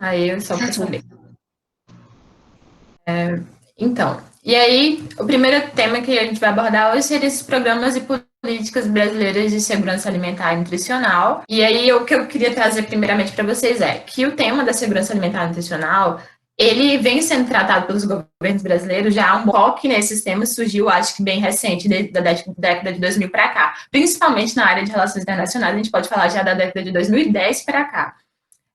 Aí eu só posso ler. Então, e aí, o primeiro tema que a gente vai abordar hoje seria esses programas e políticas brasileiras de segurança alimentar e nutricional. E aí, o que eu queria trazer primeiramente para vocês é que o tema da segurança alimentar e nutricional, ele vem sendo tratado pelos governos brasileiros, já há um foco nesses temas surgiu, acho que bem recente, da década de 2000 para cá. Principalmente na área de relações internacionais, a gente pode falar já da década de 2010 para cá.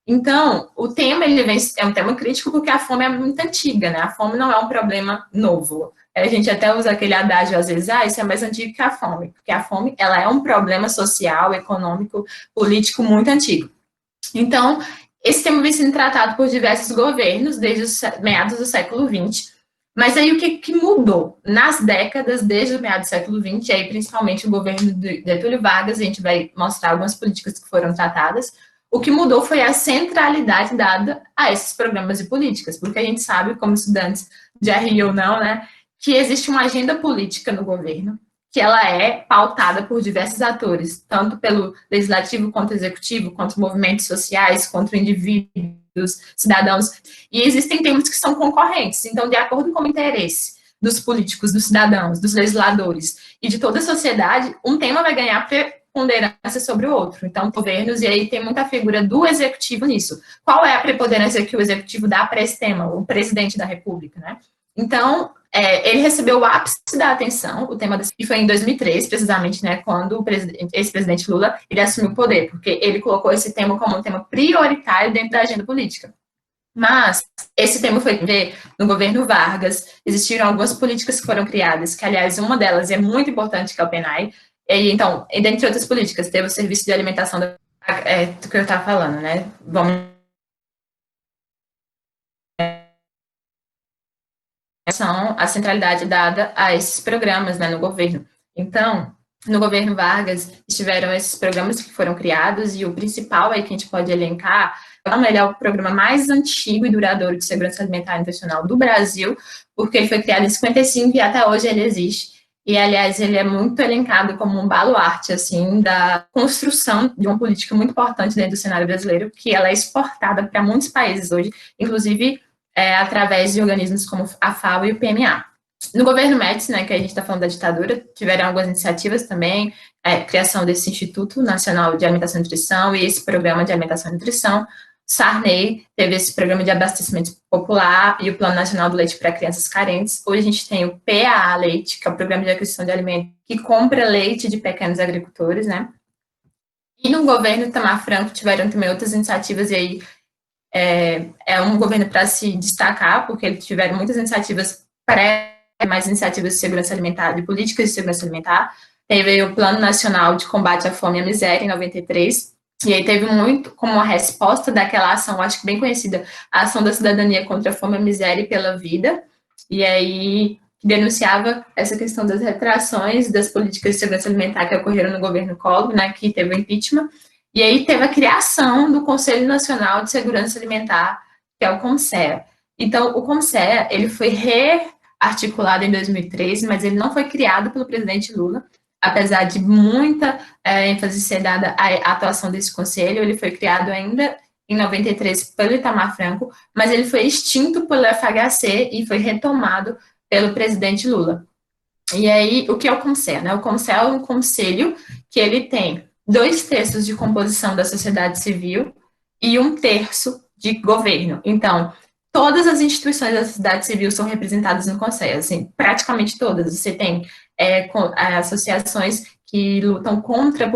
Então, o tema é um tema crítico porque a fome é muito antiga, né? A fome não é um problema novo. A gente até usa aquele adágio às vezes, isso é mais antigo que a fome, porque a fome ela é um problema social, econômico, político muito antigo. Então, esse tema vem sendo tratado por diversos governos desde os meados do século XX. Mas aí o que mudou nas décadas desde o meados do século XX, aí principalmente o governo de Getúlio Vargas, a gente vai mostrar algumas políticas que foram tratadas. O que mudou foi a centralidade dada a esses programas e políticas, porque a gente sabe, como estudantes de RI ou não, né, que existe uma agenda política no governo, que ela é pautada por diversos atores, tanto pelo legislativo quanto executivo, quanto movimentos sociais, quanto indivíduos, cidadãos, e existem temas que são concorrentes. Então, de acordo com o interesse dos políticos, dos cidadãos, dos legisladores e de toda a sociedade, um tema vai ganhar preponderância sobre o outro. Então, governos, e aí tem muita figura do executivo nisso. Qual é a preponderância que o executivo dá para esse tema? O presidente da República, né? Então, ele recebeu o ápice da atenção, o tema e foi em 2003, precisamente, né, quando o ex-presidente Lula ele assumiu o poder, porque ele colocou esse tema como um tema prioritário dentro da agenda política. Mas esse tema foi ver no governo Vargas, existiram algumas políticas que foram criadas, que, aliás, uma delas é muito importante, que é o PENAI. E, então, dentre outras políticas, teve o serviço de alimentação do que eu estava falando, né? Vamos a centralidade dada a esses programas, né, no governo. Então, no governo Vargas, estiveram esses programas que foram criados, e o principal aí que a gente pode elencar, ele é o programa mais antigo e duradouro de segurança alimentar e nutricional do Brasil, porque ele foi criado em 55 e até hoje ele existe. E, aliás, ele é muito elencado como um baluarte, assim, da construção de uma política muito importante dentro do cenário brasileiro, que ela é exportada para muitos países hoje, inclusive através de organismos como a FAO e o PMA. No governo Médici, né, que a gente está falando da ditadura, tiveram algumas iniciativas também, criação desse Instituto Nacional de Alimentação e Nutrição e esse Programa de Alimentação e Nutrição. Sarney teve esse Programa de Abastecimento Popular e o Plano Nacional do Leite para Crianças Carentes. Hoje a gente tem o PAA Leite, que é o Programa de Aquisição de Alimentos, que compra leite de pequenos agricultores, né? E no governo Itamar Franco tiveram também outras iniciativas, e aí é um governo para se destacar, porque eles tiveram muitas iniciativas mais iniciativas de segurança alimentar, de políticas de segurança alimentar. Teve o Plano Nacional de Combate à Fome e à Miséria, em 93, e aí teve muito como uma resposta daquela ação, acho que bem conhecida, a Ação da Cidadania contra a Fome, a Miséria e pela Vida, e aí denunciava essa questão das retrações das políticas de segurança alimentar que ocorreram no governo Collor, né, que teve o impeachment. E aí teve a criação do Conselho Nacional de Segurança Alimentar, que é o CONSEA. Então, o CONSEA, ele foi rearticulado em 2013, mas ele não foi criado pelo presidente Lula, apesar de muita ênfase ser dada à atuação desse conselho. Ele foi criado ainda em 93 pelo Itamar Franco, mas ele foi extinto pelo FHC e foi retomado pelo presidente Lula. E aí, o que é o CONSEA, né? O CONSEA é um conselho que ele tem 2/3 de composição da sociedade civil e 1/3 de governo. Então, todas as instituições da sociedade civil são representadas no Conselho, assim, praticamente todas. Você tem associações que lutam contra a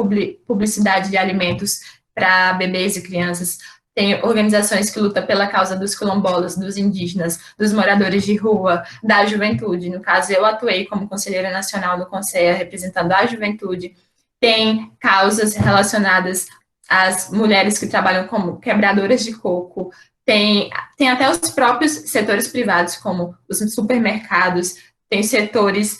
publicidade de alimentos para bebês e crianças, tem organizações que lutam pela causa dos quilombolas, dos indígenas, dos moradores de rua, da juventude. No caso, eu atuei como conselheira nacional do Conselho, representando a juventude. Tem causas relacionadas às mulheres que trabalham como quebradoras de coco, tem até os próprios setores privados, como os supermercados, tem setores,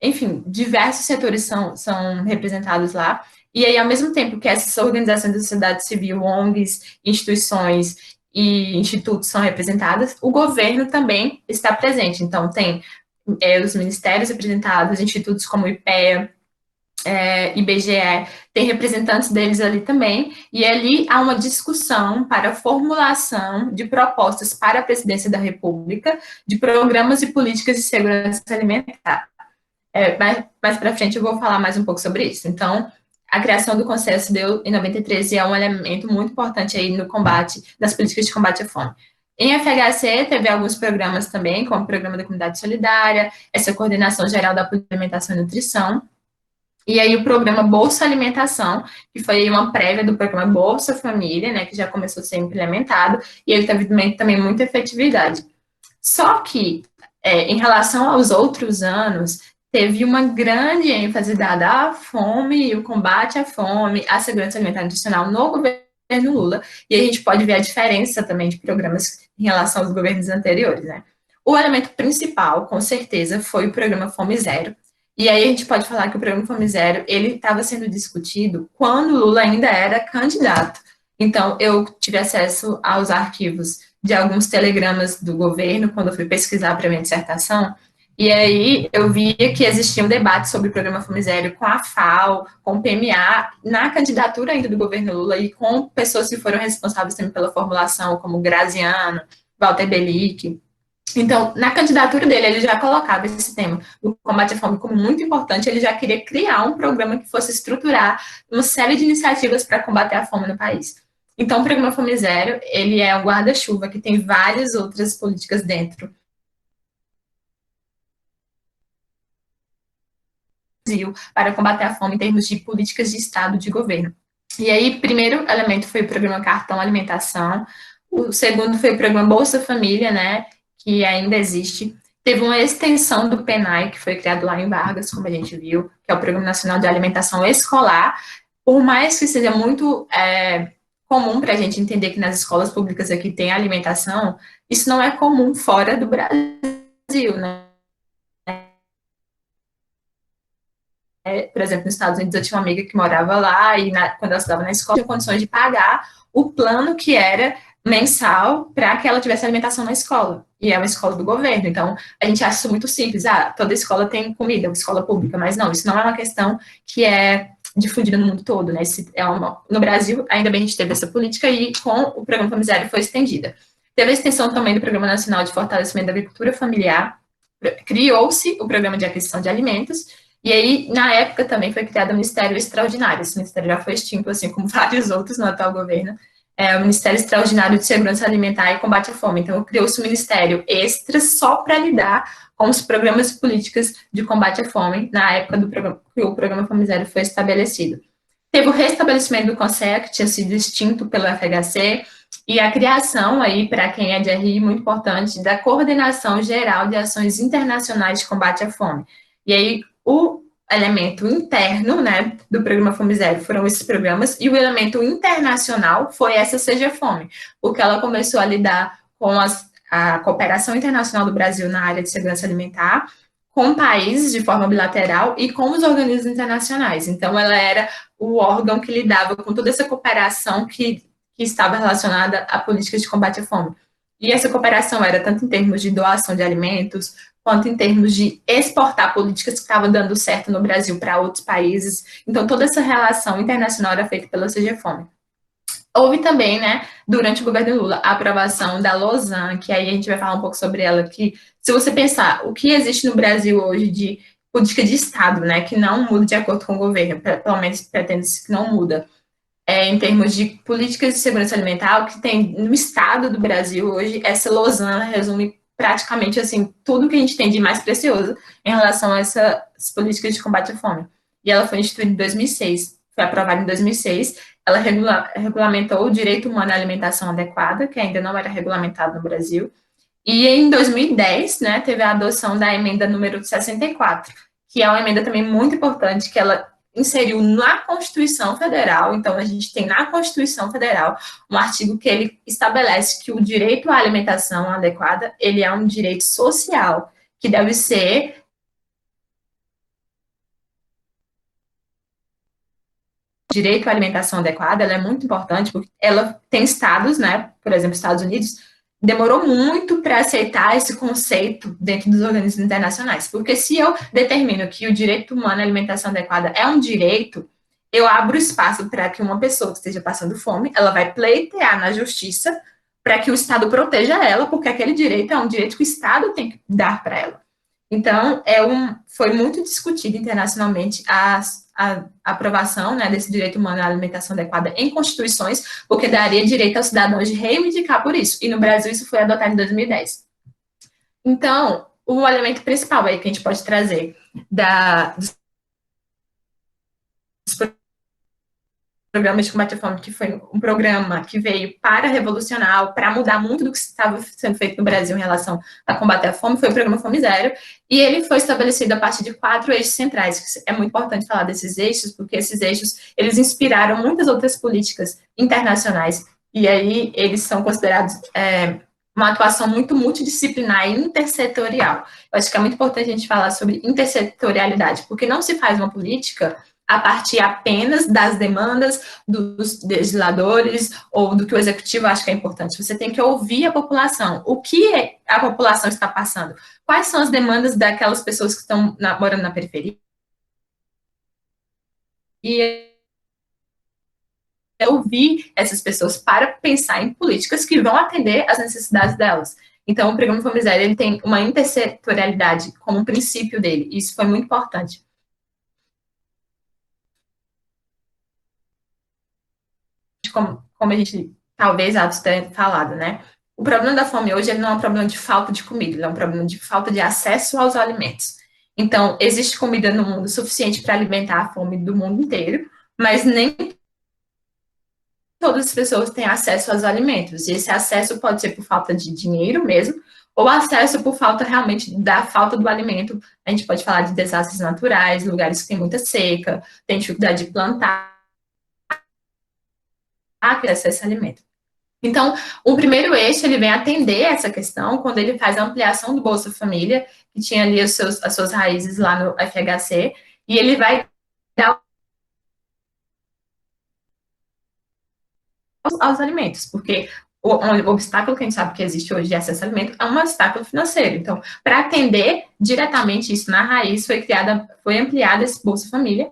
enfim, diversos setores são representados lá. E aí, ao mesmo tempo que essas organizações da sociedade civil, ONGs, instituições e institutos são representadas, o governo também está presente. Então, tem os ministérios representados, institutos como o IPEA, IBGE, tem representantes deles ali também, e ali há uma discussão para a formulação de propostas para a presidência da República de programas e políticas de segurança alimentar. Mais para frente eu vou falar mais um pouco sobre isso. Então, a criação do Conselho deu em 93 e é um elemento muito importante aí no combate, das políticas de combate à fome. Em FHC, teve alguns programas também, como o Programa da Comunidade Solidária, essa coordenação geral da alimentação e nutrição, e aí o programa Bolsa Alimentação, que foi uma prévia do programa Bolsa Família, né, que já começou a ser implementado, e ele teve também muita efetividade. Só que, em relação aos outros anos, teve uma grande ênfase dada à fome, o combate à fome, à segurança alimentar nutricional no governo Lula, e a gente pode ver a diferença também de programas em relação aos governos anteriores, né? O elemento principal, com certeza, foi o programa Fome Zero, e aí a gente pode falar que o programa Fome Zero, ele estava sendo discutido quando Lula ainda era candidato. Então, eu tive acesso aos arquivos de alguns telegramas do governo, quando eu fui pesquisar para minha dissertação, e aí eu via que existia um debate sobre o programa Fome Zero com a FAO, com o PMA, na candidatura ainda do governo Lula, e com pessoas que foram responsáveis também pela formulação, como Graziano, Walter Belic. Então, na candidatura dele, ele já colocava esse tema do combate à fome como muito importante, ele já queria criar um programa que fosse estruturar uma série de iniciativas para combater a fome no país. Então, o programa Fome Zero, ele é um guarda-chuva que tem várias outras políticas dentro do Brasil para combater a fome em termos de políticas de Estado, de governo. E aí, primeiro elemento foi o programa Cartão Alimentação, o segundo foi o programa Bolsa Família, né, que ainda existe. Teve uma extensão do PENAI, que foi criado lá em Vargas, como a gente viu, que é o Programa Nacional de Alimentação Escolar. Por mais que seja muito comum para a gente entender que nas escolas públicas aqui tem alimentação, isso não é comum fora do Brasil, né? Por exemplo, nos Estados Unidos eu tinha uma amiga que morava lá e quando ela estudava na escola, tinha condições de pagar o plano que era mensal para que ela tivesse alimentação na escola. E é uma escola do governo. Então, a gente acha isso muito simples. Toda escola tem comida, é uma escola pública. Mas não, isso não é uma questão que é difundida no mundo todo, né? No Brasil, ainda bem a gente teve essa política e com o programa Fome Zero foi estendida. Teve a extensão também do Programa Nacional de Fortalecimento da Agricultura Familiar. Criou-se o Programa de Aquisição de Alimentos. E aí, na época, também foi criado o Ministério Extraordinário. Esse ministério já foi extinto, assim como vários outros no atual governo. O Ministério Extraordinário de Segurança Alimentar e Combate à Fome. Então, criou-se um ministério extra só para lidar com os programas e políticas de combate à fome, na época do programa, que o programa Fome Zero foi estabelecido. Teve o restabelecimento do CONSEA, que tinha sido extinto pelo FHC, e a criação aí, para quem é de RI, muito importante, da Coordenação Geral de Ações Internacionais de Combate à Fome. E aí, o elemento interno, né, do programa Fome Zero foram esses programas, e o elemento internacional foi essa Seja Fome, porque ela começou a lidar com a cooperação internacional do Brasil na área de segurança alimentar, com países de forma bilateral e com os organismos internacionais. Então, ela era o órgão que lidava com toda essa cooperação que estava relacionada a políticas de combate à fome. E essa cooperação era tanto em termos de doação de alimentos, quanto em termos de exportar políticas que estavam dando certo no Brasil para outros países. Então, toda essa relação internacional era feita pela CGFOME. Houve também, né, durante o governo Lula, a aprovação da Lausanne, que aí a gente vai falar um pouco sobre ela, que se você pensar o que existe no Brasil hoje de política de Estado, né, que não muda de acordo com o governo, pelo menos pretende-se que não muda, em termos de políticas de segurança alimentar, o que tem no Estado do Brasil hoje, essa Lausanne resume praticamente assim tudo que a gente tem de mais precioso em relação a essas políticas de combate à fome. E ela foi instituída em 2006, foi aprovada em 2006. Ela regulamentou o direito humano à alimentação adequada, que ainda não era regulamentado no Brasil. E em 2010, né, teve a adoção da emenda número 64, que é uma emenda também muito importante, que ela inseriu na Constituição Federal. Então, a gente tem na Constituição Federal um artigo que ele estabelece que o direito à alimentação adequada, ele é um direito social, que deve ser direito à alimentação adequada, ela é muito importante, porque ela tem estados, né, por exemplo, Estados Unidos, demorou muito para aceitar esse conceito dentro dos organismos internacionais, porque se eu determino que o direito humano à alimentação adequada é um direito, eu abro espaço para que uma pessoa que esteja passando fome, ela vai pleitear na justiça para que o Estado proteja ela, porque aquele direito é um direito que o Estado tem que dar para ela. Então, foi muito discutido internacionalmente a aprovação, né, desse direito humano à alimentação adequada em constituições, porque daria direito aos cidadãos de reivindicar por isso. E no Brasil isso foi adotado em 2010. Então, o elemento principal aí que a gente pode trazer dos programa de combate à fome, que foi um programa que veio para revolucionar, para mudar muito do que estava sendo feito no Brasil em relação a combater a fome, foi o programa Fome Zero, e ele foi estabelecido a partir de 4 eixos centrais. É muito importante falar desses eixos, porque esses eixos, eles inspiraram muitas outras políticas internacionais, e aí eles são considerados uma atuação muito multidisciplinar e intersetorial. Eu acho que é muito importante a gente falar sobre intersetorialidade, porque não se faz uma política a partir apenas das demandas dos legisladores ou do que o executivo acha que é importante. Você tem que ouvir a população. O que a população está passando? Quais são as demandas daquelas pessoas que estão morando na periferia? E ouvir essas pessoas para pensar em políticas que vão atender às necessidades delas. Então, o programa Fome Zero, ele tem uma intersetorialidade como um princípio dele. Isso foi muito importante. Como a gente talvez Atos tenha falado, né? O problema da fome hoje ele não é um problema de falta de comida, ele é um problema de falta de acesso aos alimentos. Então, existe comida no mundo suficiente para alimentar a fome do mundo inteiro, mas nem todas as pessoas têm acesso aos alimentos. E esse acesso pode ser por falta de dinheiro mesmo, ou acesso por falta realmente da falta do alimento. A gente pode falar de desastres naturais, lugares que tem muita seca, tem dificuldade de plantar, acesso a esse alimento. Então, o primeiro eixo, ele vem atender essa questão quando ele faz a ampliação do Bolsa Família, que tinha ali as suas raízes lá no FHC, e ele vai dar aos alimentos, porque o obstáculo que a gente sabe que existe hoje de acesso ao alimento é um obstáculo financeiro. Então, para atender diretamente isso na raiz, foi ampliada esse Bolsa Família.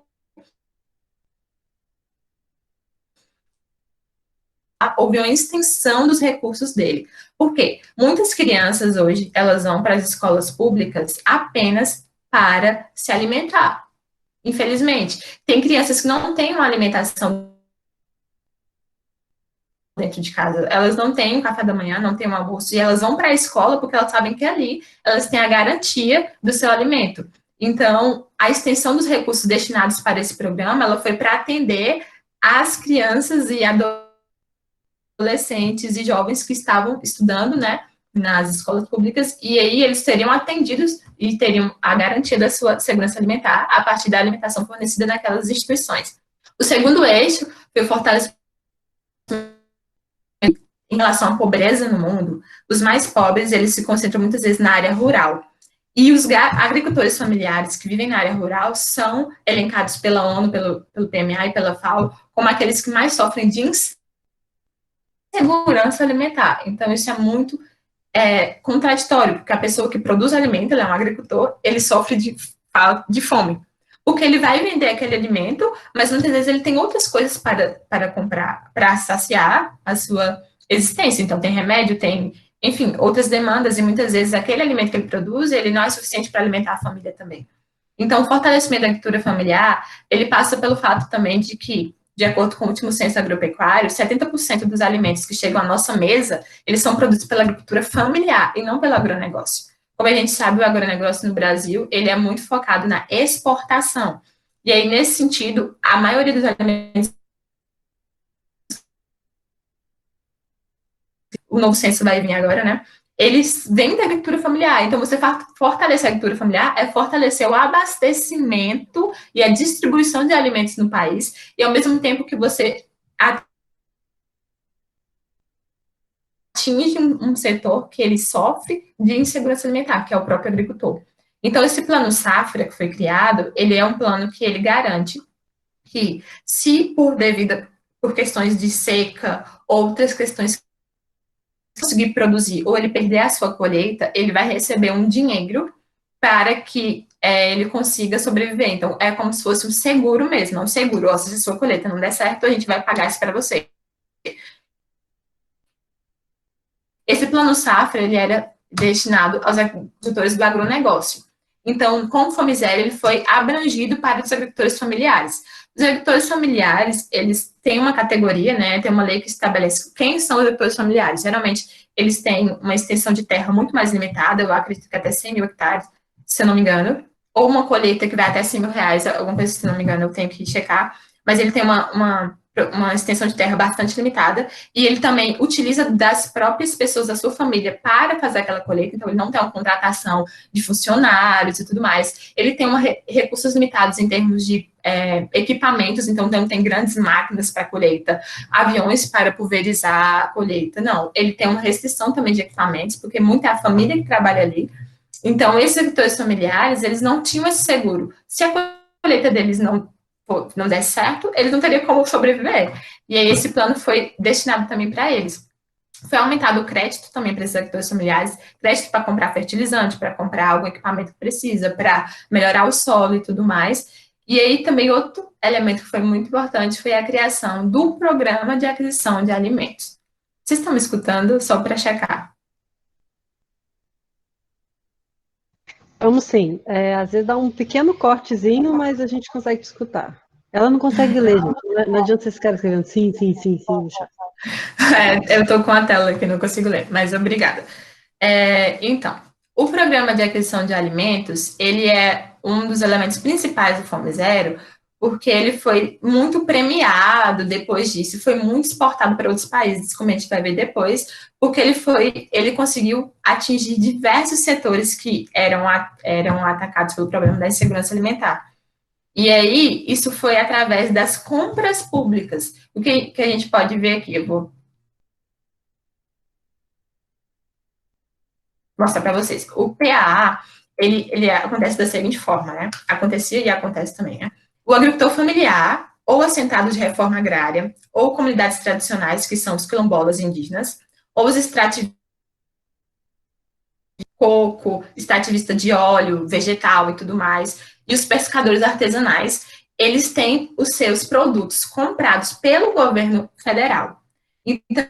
Houve uma extensão dos recursos dele. Por quê? Muitas crianças hoje, elas vão para as escolas públicas apenas para se alimentar. Infelizmente, tem crianças que não têm uma alimentação dentro de casa, elas não têm um café da manhã, não têm um almoço, e elas vão para a escola porque elas sabem que ali elas têm a garantia do seu alimento. Então, a extensão dos recursos destinados para esse programa, ela foi para atender as crianças e adolescentes e jovens que estavam estudando, né, nas escolas públicas, e aí eles seriam atendidos e teriam a garantia da sua segurança alimentar a partir da alimentação fornecida naquelas instituições. O segundo eixo foi o fortalecimento em relação à pobreza no mundo. Os mais pobres, eles se concentram muitas vezes na área rural. E os agricultores familiares que vivem na área rural são elencados pela ONU, pelo PMA e pela FAO como aqueles que mais sofrem de insegurança alimentar. Então, isso é muito contraditório, porque a pessoa que produz alimento, ele é um agricultor, ele sofre de fome. Porque ele vai vender aquele alimento, mas muitas vezes ele tem outras coisas para comprar, para saciar a sua existência. Então, tem remédio, tem, enfim, outras demandas, e muitas vezes aquele alimento que ele produz, ele não é suficiente para alimentar a família também. Então, o fortalecimento da agricultura familiar, ele passa pelo fato também de que, de acordo com o último censo agropecuário, 70% dos alimentos que chegam à nossa mesa, eles são produzidos pela agricultura familiar e não pelo agronegócio. Como a gente sabe, o agronegócio no Brasil, ele é muito focado na exportação. E aí, nesse sentido, a maioria dos alimentos, o novo censo vai vir agora, né? Eles vêm da agricultura familiar. Então, você fortalecer a agricultura familiar é fortalecer o abastecimento e a distribuição de alimentos no país, e ao mesmo tempo que você atinge um setor que ele sofre de insegurança alimentar, que é o próprio agricultor. Então, esse plano Safra que foi criado, ele é um plano que ele garante que, se por questões de seca, outras questões conseguir produzir ou ele perder a sua colheita, ele vai receber um dinheiro para que ele consiga sobreviver. Então, é como se fosse um seguro mesmo, um seguro. Ó, se a sua colheita não der certo, a gente vai pagar isso para você. Esse plano safra, ele era destinado aos agricultores do agronegócio. Então, com o FOMIZEL, ele foi abrangido para os agricultores familiares. Os agricultores familiares, eles têm uma categoria, né, tem uma lei que estabelece quem são os agricultores familiares. Geralmente, eles têm uma extensão de terra muito mais limitada, eu acredito que até 100 mil hectares, se eu não me engano, ou uma colheita que vai até 100 mil reais, alguma coisa, se eu não me engano, eu tenho que checar, mas ele tem uma extensão de terra bastante limitada, e ele também utiliza das próprias pessoas da sua família para fazer aquela colheita, então ele não tem uma contratação de funcionários e tudo mais. Ele tem recursos limitados em termos de equipamentos, então não tem grandes máquinas para colheita, aviões para pulverizar a colheita, não. Ele tem uma restrição também de equipamentos, porque muita é a família que trabalha ali. Então, esses agricultores familiares, eles não tinham esse seguro. Se a colheita deles não der certo, eles não teriam como sobreviver. E aí esse plano foi destinado também para eles. Foi aumentado o crédito também para esses agricultores familiares, crédito para comprar fertilizante, para comprar algum equipamento que precisa, para melhorar o solo e tudo mais. E aí também outro elemento que foi muito importante foi a criação do programa de aquisição de alimentos. Vocês estão me escutando? Só para checar. Vamos sim. Às vezes dá um pequeno cortezinho, mas a gente consegue escutar. Ela não consegue ler, gente. Não adianta vocês ficarem escrevendo sim, sim, sim, sim no chat. Eu estou com a tela aqui, não consigo ler, mas obrigada. Então, o programa de aquisição de alimentos, ele é um dos elementos principais do Fome Zero, porque ele foi muito premiado depois disso, foi muito exportado para outros países, como a gente vai ver depois, porque ele conseguiu atingir diversos setores que eram atacados pelo problema da insegurança alimentar. E aí, isso foi através das compras públicas. O que a gente pode ver aqui, eu vou mostrar para vocês. O PAA, ele acontece da seguinte forma, né? Acontecia e acontece também, né? O agricultor familiar, ou assentado de reforma agrária, ou comunidades tradicionais, que são os quilombolas indígenas, ou os extrativistas de coco, extrativista de óleo, vegetal e tudo mais, e os pescadores artesanais, eles têm os seus produtos comprados pelo governo federal. Então,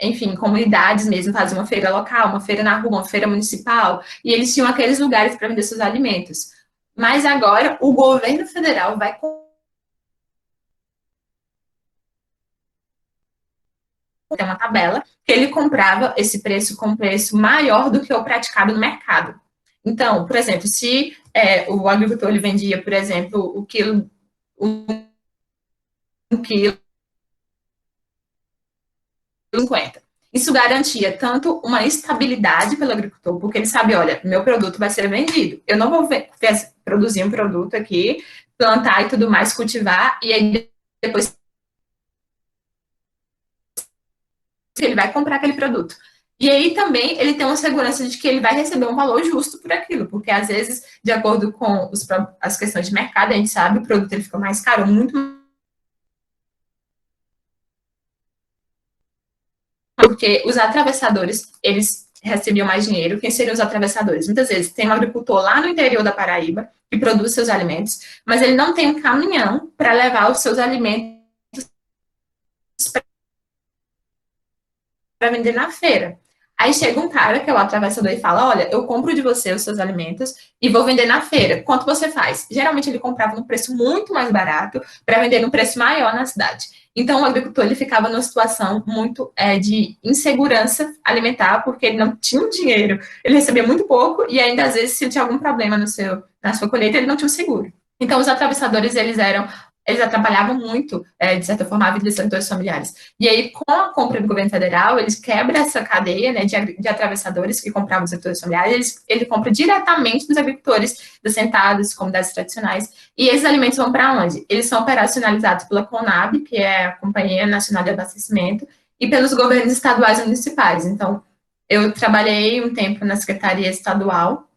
enfim, comunidades mesmo faziam uma feira local, uma feira na rua, uma feira municipal, e eles tinham aqueles lugares para vender seus alimentos. Mas agora o governo federal vai ter uma tabela que ele comprava esse preço com preço maior do que o praticado no mercado. Então, por exemplo, se o agricultor ele vendia, por exemplo, um quilo $1,50. Isso garantia tanto uma estabilidade pelo agricultor, porque ele sabe, olha, meu produto vai ser vendido. Eu não vou produzir um produto aqui, plantar e tudo mais, cultivar, e aí depois ele vai comprar aquele produto. E aí também ele tem uma segurança de que ele vai receber um valor justo por aquilo, porque às vezes, de acordo com as questões de mercado, a gente sabe, o produto ele fica mais caro, muito porque os atravessadores, eles recebiam mais dinheiro. Quem seriam os atravessadores? Muitas vezes tem um agricultor lá no interior da Paraíba que produz seus alimentos, mas ele não tem um caminhão para levar os seus alimentos para vender na feira. Aí chega um cara, que é o atravessador, e fala, olha, eu compro de você os seus alimentos e vou vender na feira. Quanto você faz? Geralmente ele comprava num preço muito mais barato para vender num preço maior na cidade. Então o agricultor ele ficava numa situação muito de insegurança alimentar, porque ele não tinha dinheiro, ele recebia muito pouco e ainda às vezes se tinha algum problema na sua colheita, ele não tinha um seguro. Então os atravessadores eles atrapalhavam muito, de certa forma, a vida dos agricultores familiares. E aí, com a compra do governo federal, eles quebram essa cadeia, né, de atravessadores que compravam os agricultores familiares, ele compra diretamente dos agricultores assentados, comunidades tradicionais, e esses alimentos vão para onde? Eles são operacionalizados pela CONAB, que é a Companhia Nacional de Abastecimento, e pelos governos estaduais e municipais. Então, eu trabalhei um tempo na Secretaria Estadual,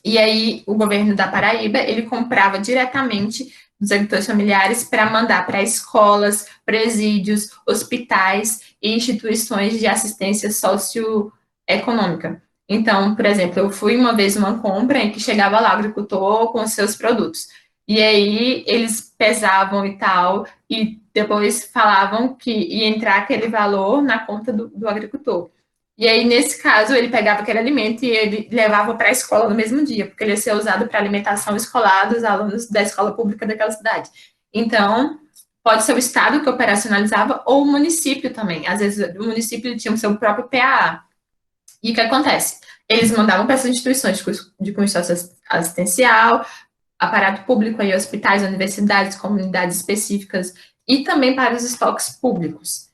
e aí o governo da Paraíba, ele comprava diretamente dos agricultores familiares para mandar para escolas, presídios, hospitais e instituições de assistência socioeconômica. Então, por exemplo, eu fui uma vez numa compra em que chegava lá o agricultor com os seus produtos. E aí eles pesavam e tal, e depois falavam que ia entrar aquele valor na conta do agricultor. E aí, nesse caso, ele pegava aquele alimento e ele levava para a escola no mesmo dia, porque ele ia ser usado para alimentação escolar dos alunos da escola pública daquela cidade. Então, pode ser o Estado que operacionalizava ou o município também. Às vezes, o município tinha o seu próprio PAA. E o que acontece? Eles mandavam para essas instituições de cunho assistencial, aparato público, aí, hospitais, universidades, comunidades específicas, e também para os estoques públicos.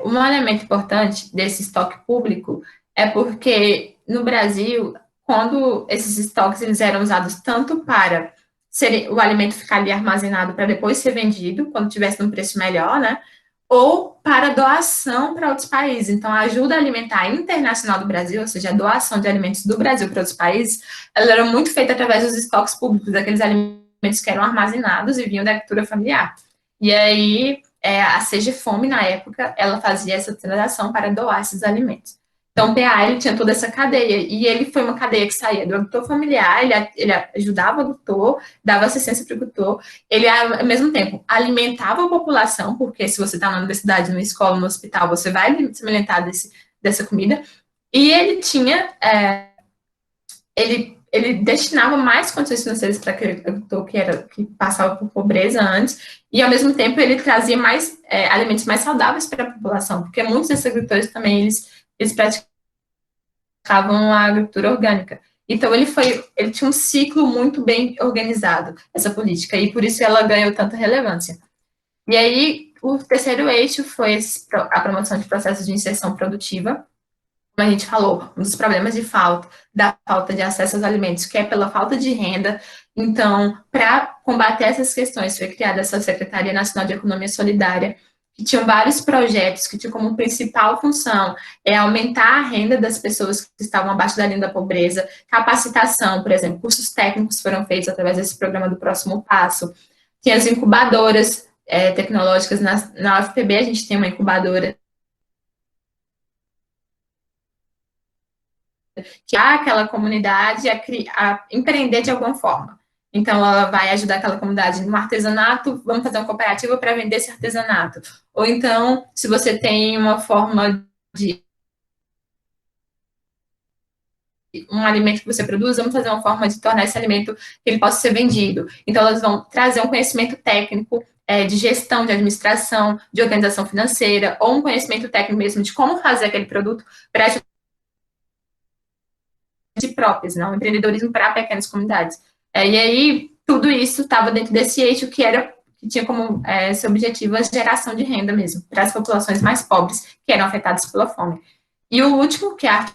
Um elemento importante desse estoque público é porque, no Brasil, quando esses estoques eles eram usados tanto para o alimento ficar ali armazenado para depois ser vendido, quando tivesse um preço melhor, né? Ou para doação para outros países. Então, a ajuda alimentar internacional do Brasil, ou seja, a doação de alimentos do Brasil para outros países, ela era muito feita através dos estoques públicos, daqueles alimentos que eram armazenados e vinham da agricultura familiar. E aí, a Segefome, na época, ela fazia essa transação para doar esses alimentos. Então, o PA, ele tinha toda essa cadeia, e ele foi uma cadeia que saía do agricultor familiar, ele ajudava o agricultor, dava assistência para o agricultor, ele, ao mesmo tempo, alimentava a população, porque se você está na universidade, numa escola, no hospital, você vai se alimentar dessa comida, e ele tinha, ele destinava mais condições financeiras para aquele agricultor que passava por pobreza antes, e ao mesmo tempo ele trazia mais alimentos mais saudáveis para a população, porque muitos desses agricultores também, eles praticavam a agricultura orgânica. Então, ele tinha um ciclo muito bem organizado, essa política, e por isso ela ganhou tanta relevância. E aí, o terceiro eixo foi a promoção de processos de inserção produtiva. Como a gente falou, um dos problemas da falta de acesso aos alimentos, que é pela falta de renda. Então, para combater essas questões, foi criada essa Secretaria Nacional de Economia Solidária, que tinham vários projetos que tinham como principal função aumentar a renda das pessoas que estavam abaixo da linha da pobreza, capacitação, por exemplo, cursos técnicos foram feitos através desse programa do Próximo Passo. Tinha as incubadoras tecnológicas, na UFPB a gente tem uma incubadora que aquela comunidade a empreender de alguma forma. Então, ela vai ajudar aquela comunidade no artesanato, vamos fazer uma cooperativa para vender esse artesanato. Ou então, se você tem uma forma de um alimento que você produz, vamos fazer uma forma de tornar esse alimento que ele possa ser vendido. Então, elas vão trazer um conhecimento técnico de gestão, de administração, de organização financeira, ou um conhecimento técnico mesmo de como fazer aquele produto para ajudar de próprias, não, empreendedorismo para pequenas comunidades. E aí, tudo isso estava dentro desse eixo que tinha como seu objetivo a geração de renda mesmo, para as populações mais pobres que eram afetadas pela fome. E o último, que é a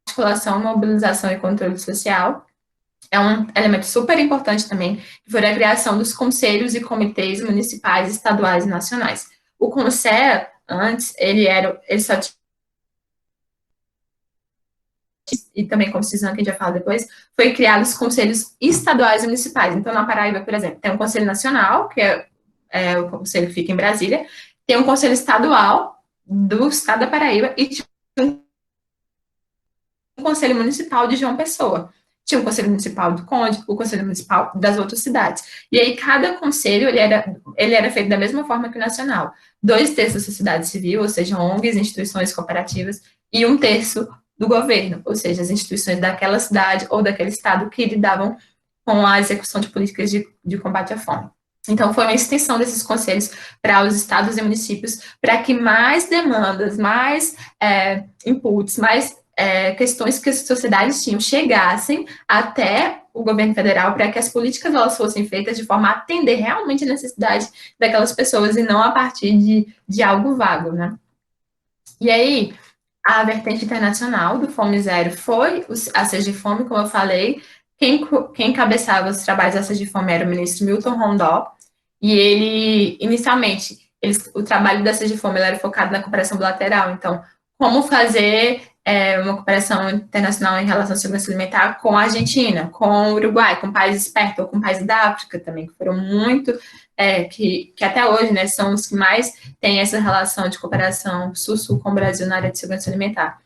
articulação, mobilização e controle social, é um elemento super importante também, que foi a criação dos conselhos e comitês municipais, estaduais e nacionais. O CONSEA, antes, ele só tinha, e também como Cisão, que a gente vai falar depois, foi criados os conselhos estaduais e municipais. Então, na Paraíba, por exemplo, tem um conselho nacional, que o conselho que fica em Brasília, tem um conselho estadual do estado da Paraíba e tinha um conselho municipal de João Pessoa. Tinha o conselho municipal do Conde, o conselho municipal das outras cidades. E aí, cada conselho, ele era feito da mesma forma que o nacional. 2/3 da sociedade civil, ou seja, ONGs, instituições cooperativas, e 1/3 do governo, ou seja, as instituições daquela cidade ou daquele estado que lidavam com a execução de políticas de combate à fome. Então, foi uma extensão desses conselhos para os estados e municípios, para que mais demandas, mais inputs, mais questões que as sociedades tinham chegassem até o governo federal, para que as políticas elas fossem feitas de forma a atender realmente a necessidade daquelas pessoas e não a partir de algo vago, né? E aí, a vertente internacional do Fome Zero foi a Segefome, como eu falei. Quem encabeçava os trabalhos da Segefome era o ministro Milton Rondó, e ele, inicialmente, o trabalho da Segefome era focado na cooperação bilateral. Então, como fazer uma cooperação internacional em relação à segurança alimentar com a Argentina, com o Uruguai, com países perto, ou com países da África também, que foram muito, que até hoje, né, são os que mais têm essa relação de cooperação sul-sul com o Brasil na área de segurança alimentar.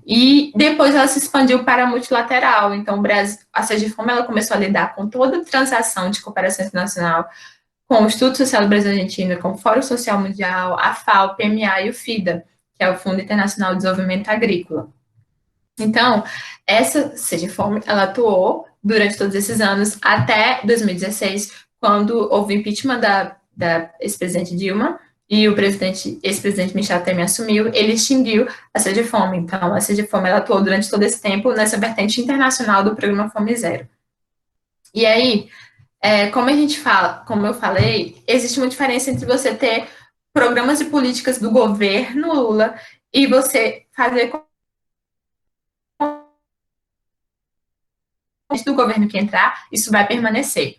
E depois ela se expandiu para a multilateral. Então, o Brasil, a SEGEFOM, ela começou a lidar com toda a transação de cooperação internacional, com o Instituto Social do Brasil e Argentina, com o Fórum Social Mundial, a FAO, o PMA e o FIDA, que é o Fundo Internacional de Desenvolvimento Agrícola. Então, essa SEGEFOM, ela atuou durante todos esses anos, até 2016, quando houve impeachment da ex-presidente Dilma, e o ex-presidente Michel Temer assumiu, ele extinguiu a SEGEFOM. Então, a SEGEFOM, ela atuou durante todo esse tempo nessa vertente internacional do programa Fome Zero. E aí, como eu falei, existe uma diferença entre você ter programas e políticas do governo Lula e você fazer do governo que entrar, isso vai permanecer.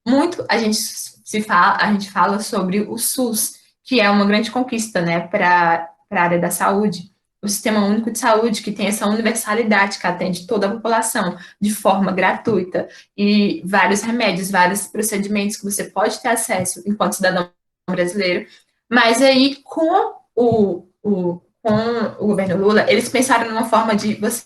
Muito a gente fala sobre o SUS, que é uma grande conquista, né, para a área da saúde. O Sistema Único de Saúde, que tem essa universalidade, que atende toda a população de forma gratuita, e vários remédios, vários procedimentos que você pode ter acesso enquanto cidadão brasileiro. Mas aí, com o governo Lula, eles pensaram numa forma de você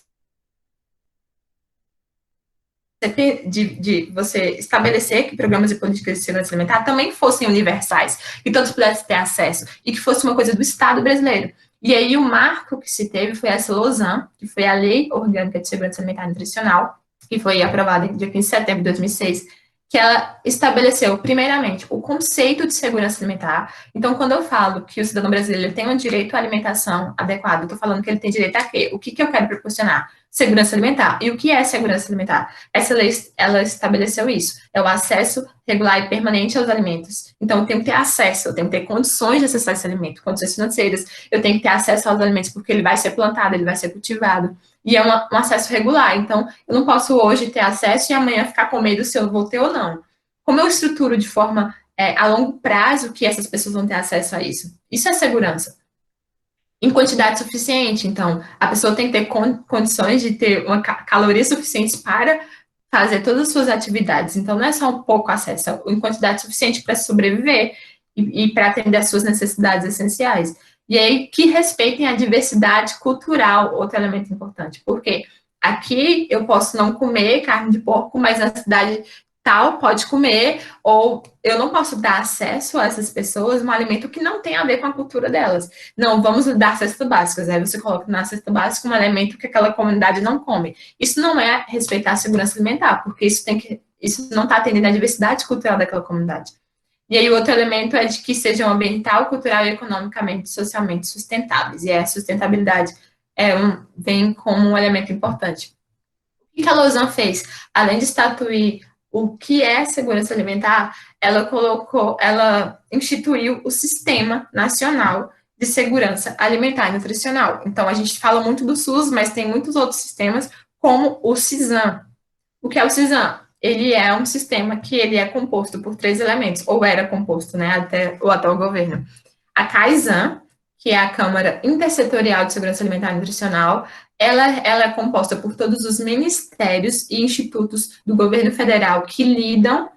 estabelecer que programas e políticas de segurança alimentar também fossem universais, que todos pudessem ter acesso, e que fosse uma coisa do Estado brasileiro. E aí o marco que se teve foi essa LOSAN, que foi a Lei Orgânica de Segurança Alimentar e Nutricional, que foi aprovada em dia 15 de setembro de 2006, que ela estabeleceu, primeiramente, o conceito de segurança alimentar. Então, quando eu falo que o cidadão brasileiro tem um direito à alimentação adequada, eu estou falando que ele tem direito a quê? O que eu quero proporcionar? Segurança alimentar. E o que é segurança alimentar? Essa lei, ela estabeleceu isso. É o acesso regular e permanente aos alimentos. Então, eu tenho que ter acesso, eu tenho que ter condições de acessar esse alimento, condições financeiras, eu tenho que ter acesso aos alimentos porque ele vai ser plantado, ele vai ser cultivado. E é um acesso regular. Então, eu não posso hoje ter acesso e amanhã ficar com medo se eu vou ter ou não. Como eu estruturo de forma a longo prazo que essas pessoas vão ter acesso a isso? Isso é segurança. Em quantidade suficiente. Então, a pessoa tem que ter condições de ter uma caloria suficiente para fazer todas as suas atividades. Então, não é só um pouco acesso, é em quantidade suficiente para sobreviver e para atender às suas necessidades essenciais. E aí, que respeitem a diversidade cultural, outro elemento importante, porque aqui eu posso não comer carne de porco, mas na cidade tal pode comer, ou eu não posso dar acesso a essas pessoas um alimento que não tem a ver com a cultura delas. Não, vamos dar cestas básicas, aí você coloca na cesta básica um alimento que aquela comunidade não come. Isso não é respeitar a segurança alimentar, porque isso não está atendendo a diversidade cultural daquela comunidade. E aí o outro elemento é de que sejam ambiental, cultural e economicamente, socialmente sustentáveis. E a sustentabilidade vem como um elemento importante. O que a Lausanne fez? Além de estatuir o que é segurança alimentar, ela instituiu o Sistema Nacional de Segurança Alimentar e Nutricional. Então, a gente fala muito do SUS, mas tem muitos outros sistemas, como o CISAM. O que é o CISAM? Ele é um sistema que ele é composto por 3 elementos, ou era composto, né, até o atual governo. A CAISAM, que é a Câmara Intersetorial de Segurança Alimentar e Nutricional, ela é composta por todos os ministérios e institutos do governo federal que lidam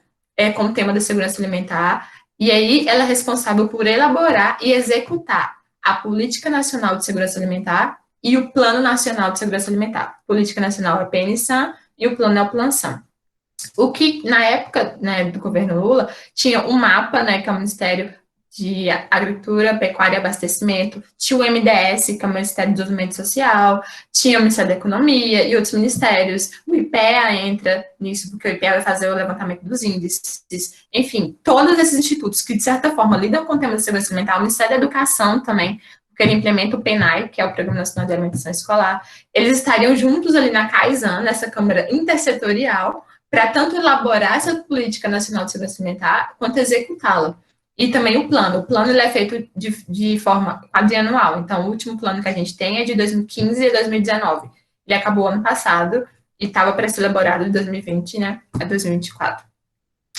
com o tema da segurança alimentar, e aí ela é responsável por elaborar e executar a Política Nacional de Segurança Alimentar e o Plano Nacional de Segurança Alimentar. A Política Nacional é o PNSAM e o plano é o PLANSAM. O que, na época, né, do governo Lula, tinha um mapa, né, que é o Ministério de Agricultura, Pecuária e Abastecimento, tinha o MDS, que é o Ministério do Desenvolvimento Social, tinha o Ministério da Economia e outros ministérios. O IPEA entra nisso, porque o IPEA vai fazer o levantamento dos índices. Enfim, todos esses institutos que, de certa forma, lidam com o tema da segurança alimentar, o Ministério da Educação também, porque ele implementa o PNAE, que é o Programa Nacional de Alimentação Escolar, eles estariam juntos ali na CAISAN, nessa Câmara Intersetorial, para tanto elaborar essa política nacional de segurança alimentar, quanto executá-la. E também o plano. O plano ele é feito de forma quadrianual. Então, o último plano que a gente tem é de 2015 e 2019. Ele acabou ano passado e estava para ser elaborado de 2020, né, a 2024.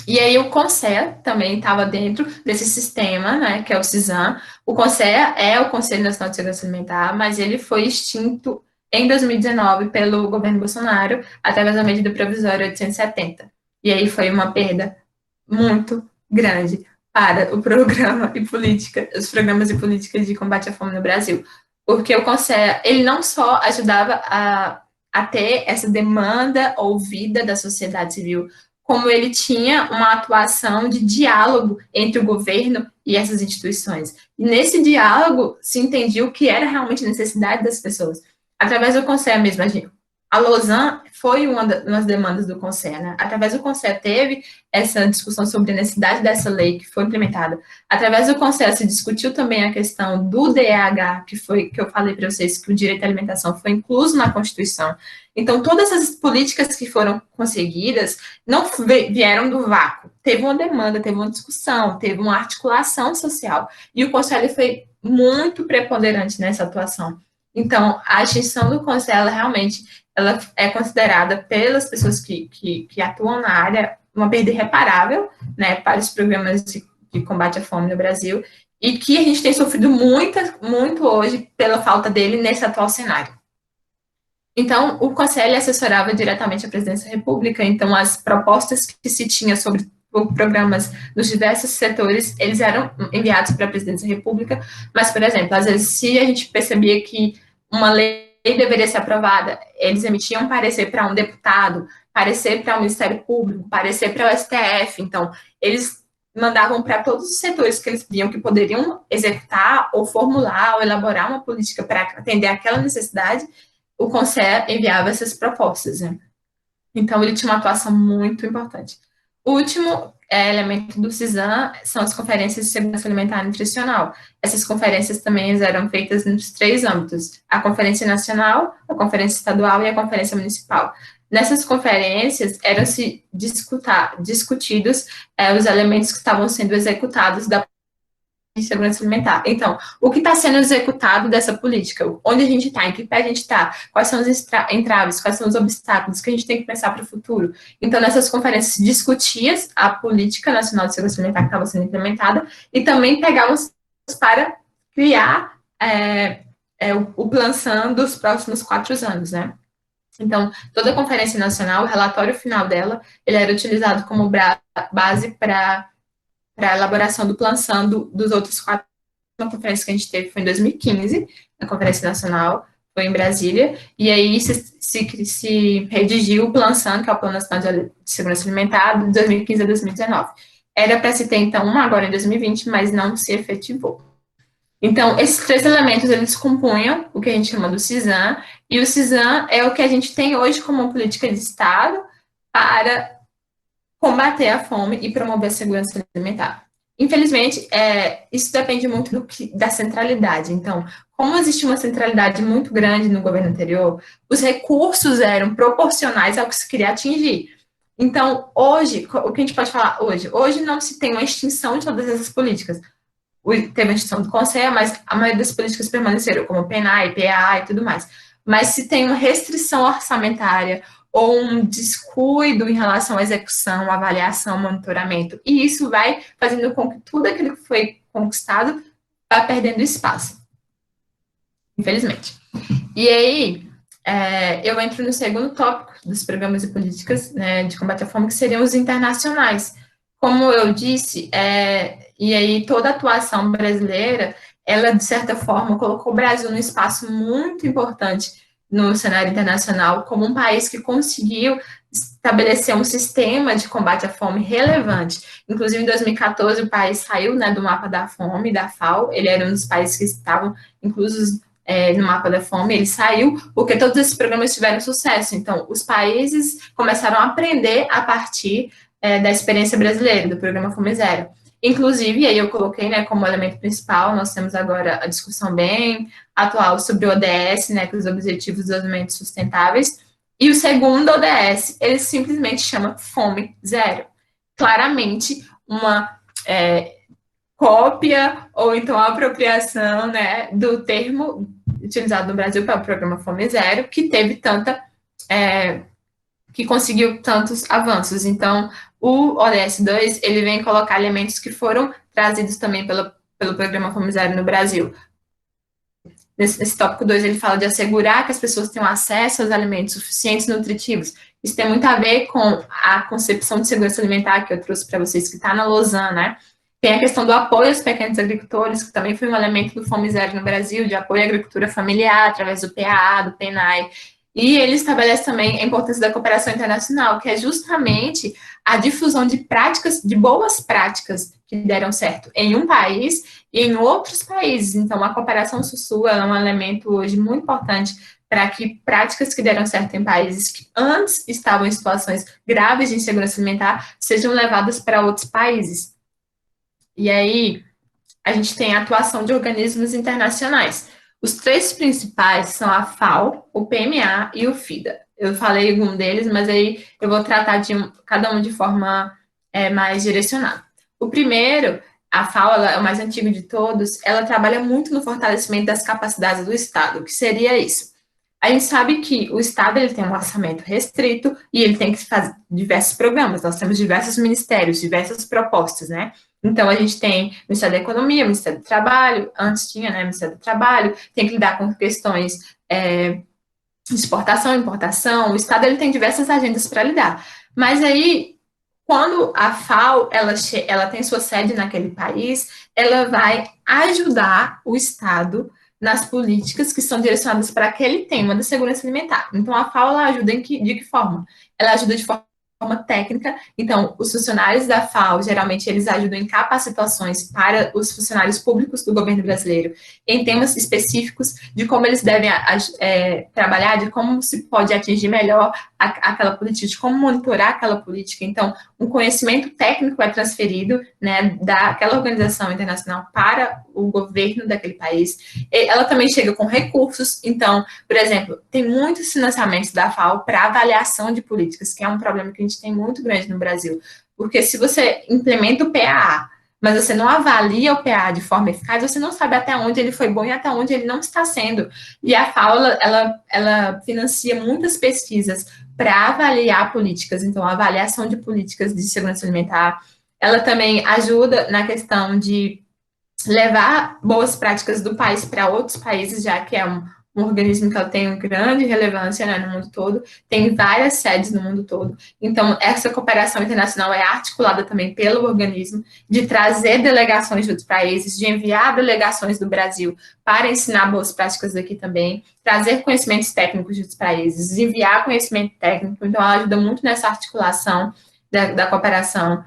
E aí o CONSEA também estava dentro desse sistema, né, que é o CISAM. O CONSEA é o Conselho Nacional de Segurança Alimentar, mas ele foi extinto em 2019 pelo governo Bolsonaro, através da medida provisória 870. E aí foi uma perda muito grande para o programa e política, os programas e políticas de combate à fome no Brasil. Porque o Conselho, ele não só ajudava a ter essa demanda ouvida da sociedade civil, como ele tinha uma atuação de diálogo entre o governo e essas instituições. E nesse diálogo se entendia o que era realmente a necessidade das pessoas. Através do Conselho mesmo, a Lausanne foi uma das demandas do Conselho, né? Através do Conselho teve essa discussão sobre a necessidade dessa lei que foi implementada. Através do Conselho se discutiu também a questão do DEH, que eu falei para vocês que o direito à alimentação foi incluso na Constituição. Então, todas essas políticas que foram conseguidas não vieram do vácuo. Teve uma demanda, teve uma discussão, teve uma articulação social. E o Conselho foi muito preponderante nessa atuação. Então, a extinção do Conselho, realmente, ela é considerada pelas pessoas que atuam na área uma perda irreparável, né, para os programas de combate à fome no Brasil, e que a gente tem sofrido muito hoje pela falta dele nesse atual cenário. Então, o Conselho assessorava diretamente a Presidência da República, então as propostas que se tinha sobre programas nos diversos setores, eles eram enviados para a Presidência da República, mas, por exemplo, às vezes, se a gente percebia que uma lei deveria ser aprovada, eles emitiam parecer para um deputado, parecer para o Ministério Público, parecer para o STF, então, eles mandavam para todos os setores que eles viam que poderiam executar ou formular ou elaborar uma política para atender aquela necessidade, o Conselho enviava essas propostas, né? Então, ele tinha uma atuação muito importante. O último elemento do CISAM são as conferências de segurança alimentar e nutricional. Essas conferências também eram feitas nos 3 âmbitos: a Conferência Nacional, a Conferência Estadual e a Conferência Municipal. Nessas conferências, eram-se discutidos os elementos que estavam sendo executados da de segurança alimentar. Então, o que está sendo executado dessa política? Onde a gente está? Em que pé a gente está? Quais são os entraves? Quais são os obstáculos que a gente tem que pensar para o futuro? Então, nessas conferências, discutia a política nacional de segurança alimentar que estava sendo implementada e também pegávamos para criar o Plan dos próximos 4 anos, né? Então, toda a conferência nacional, o relatório final dela, ele era utilizado como base para a elaboração do Plan dos outros 4. Uma conferência que a gente teve foi em 2015, na Conferência Nacional, foi em Brasília, e aí se redigiu o Plan, que é o Plano Nacional de Segurança Alimentar, de 2015 a 2019. Era para se ter, então, uma agora em 2020, mas não se efetivou. Então, esses 3 elementos, eles compunham o que a gente chama do CISAM, e o CISAM é o que a gente tem hoje como uma política de Estado para combater a fome e promover a segurança alimentar. Infelizmente, isso depende muito da centralidade. Então, como existe uma centralidade muito grande no governo anterior, os recursos eram proporcionais ao que se queria atingir. Então, hoje, o que a gente pode falar hoje? Hoje não se tem uma extinção de todas essas políticas. Teve a extinção do Conselho, mas a maioria das políticas permaneceram, como PNAE, PAA e tudo mais. Mas se tem uma restrição orçamentária ou um descuido em relação à execução, avaliação, monitoramento, e isso vai fazendo com que tudo aquilo que foi conquistado vá perdendo espaço, infelizmente. E aí, eu entro no segundo tópico dos programas e políticas, né, de combate à fome, que seriam os internacionais. Como eu disse, e aí toda a atuação brasileira, ela, de certa forma, colocou o Brasil num espaço muito importante no cenário internacional, como um país que conseguiu estabelecer um sistema de combate à fome relevante. Inclusive, em 2014, o país saiu, né, do mapa da fome, da FAO, ele era um dos países que estavam inclusos no mapa da fome, ele saiu porque todos esses programas tiveram sucesso. Então, os países começaram a aprender a partir da experiência brasileira, do programa Fome Zero. Inclusive, aí eu coloquei, né, como elemento principal, nós temos agora a discussão bem atual sobre o ODS, né, que é os Objetivos de Desenvolvimento Sustentáveis, e o segundo ODS, ele simplesmente chama Fome Zero. Claramente, uma cópia ou então a apropriação, né, do termo utilizado no Brasil para o programa Fome Zero, que teve que conseguiu tantos avanços. Então, o ODS 2, ele vem colocar elementos que foram trazidos também pelo programa Fome Zero no Brasil. nesse tópico 2, ele fala de assegurar que as pessoas tenham acesso aos alimentos suficientes e nutritivos. Isso tem muito a ver com a concepção de segurança alimentar que eu trouxe para vocês, que está na Lausanne, né? Tem a questão do apoio aos pequenos agricultores, que também foi um elemento do Fome Zero no Brasil, de apoio à agricultura familiar, através do PAA, do PENAI. E ele estabelece também a importância da cooperação internacional, que é justamente a difusão de práticas, de boas práticas que deram certo em um país e em outros países. Então, a cooperação Sul-Sul é um elemento hoje muito importante para que práticas que deram certo em países que antes estavam em situações graves de insegurança alimentar sejam levadas para outros países. E aí, a gente tem a atuação de organismos internacionais. Os 3 principais são a FAO, o PMA e o FIDA. Eu falei algum deles, mas aí eu vou tratar de cada um de forma mais direcionada. O primeiro, a FAO, ela é o mais antigo de todos, ela trabalha muito no fortalecimento das capacidades do Estado. O que seria isso? A gente sabe que o Estado ele tem um orçamento restrito e ele tem que fazer diversos programas. Nós temos diversos ministérios, diversas propostas, né? Então, a gente tem o Ministério da Economia, o Ministério do Trabalho, antes tinha, né, o Ministério do Trabalho, tem que lidar com questões de exportação, importação, o Estado ele tem diversas agendas para lidar. Mas aí, quando a FAO, ela tem sua sede naquele país, ela vai ajudar o Estado nas políticas que são direcionadas para aquele tema da segurança alimentar. Então, a FAO, ela ajuda de que forma? Ela ajuda de forma técnica. Então, os funcionários da FAO, geralmente, eles ajudam em capacitações para os funcionários públicos do governo brasileiro em temas específicos de como eles devem trabalhar, de como se pode atingir melhor aquela política, de como monitorar aquela política. Então, um conhecimento técnico é transferido, né, daquela organização internacional para o governo daquele país. Ela também chega com recursos. Então, por exemplo, tem muitos financiamentos da FAO para avaliação de políticas, que é um problema que a gente tem muito grande no Brasil. Porque se você implementa o PAA, mas você não avalia o PAA de forma eficaz, você não sabe até onde ele foi bom e até onde ele não está sendo. E a FAO, ela financia muitas pesquisas para avaliar políticas. Então, a avaliação de políticas de segurança alimentar, ela também ajuda na questão de levar boas práticas do país para outros países, já que é um organismo que tem grande relevância, né, no mundo todo, tem várias sedes no mundo todo. Então, essa cooperação internacional é articulada também pelo organismo, de trazer delegações de outros países, de enviar delegações do Brasil para ensinar boas práticas aqui também, trazer conhecimentos técnicos de outros países, enviar conhecimento técnico. Então, ela ajuda muito nessa articulação da cooperação.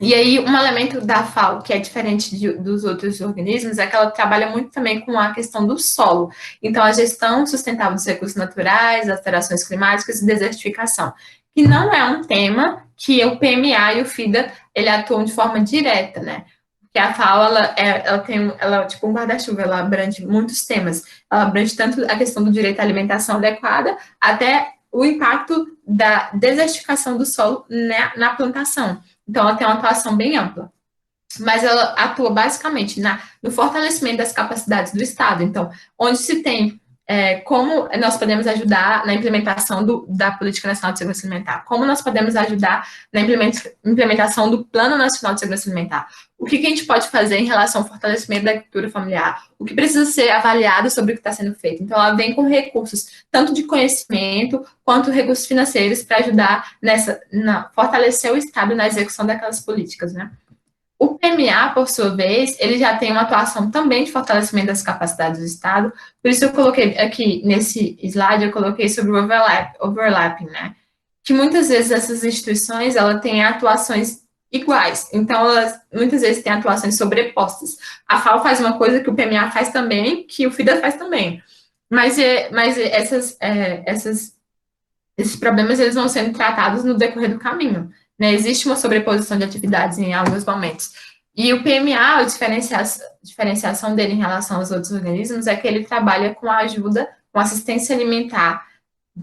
E aí, um elemento da FAO, que é diferente dos outros organismos, é que ela trabalha muito também com a questão do solo. Então, a gestão sustentável dos recursos naturais, alterações climáticas e desertificação, que não é um tema que o PMA e o FIDA, ele atuam de forma direta, né? Porque a FAO, ela é tipo um guarda-chuva, ela abrange muitos temas. Ela abrange tanto a questão do direito à alimentação adequada, até o impacto da desertificação do solo na plantação. Então, ela tem uma atuação bem ampla. Mas ela atua basicamente no fortalecimento das capacidades do Estado. Então, onde se tem como nós podemos ajudar na implementação da Política Nacional de Segurança Alimentar, como nós podemos ajudar na implementação do Plano Nacional de Segurança Alimentar, o que a gente pode fazer em relação ao fortalecimento da agricultura familiar, o que precisa ser avaliado sobre o que está sendo feito. Então, ela vem com recursos, tanto de conhecimento, quanto recursos financeiros para ajudar fortalecer o Estado na execução daquelas políticas, né? O PMA, por sua vez, ele já tem uma atuação também de fortalecimento das capacidades do Estado, por isso eu coloquei aqui, nesse slide, eu coloquei sobre o overlapping, né? Que muitas vezes essas instituições, elas têm atuações iguais, então elas muitas vezes têm atuações sobrepostas. A FAO faz uma coisa que o PMA faz também, que o FIDA faz também, mas esses problemas, eles vão sendo tratados no decorrer do caminho. Né, existe uma sobreposição de atividades em alguns momentos. E o PMA, a diferenciação dele em relação aos outros organismos é que ele trabalha com a ajuda, com assistência alimentar,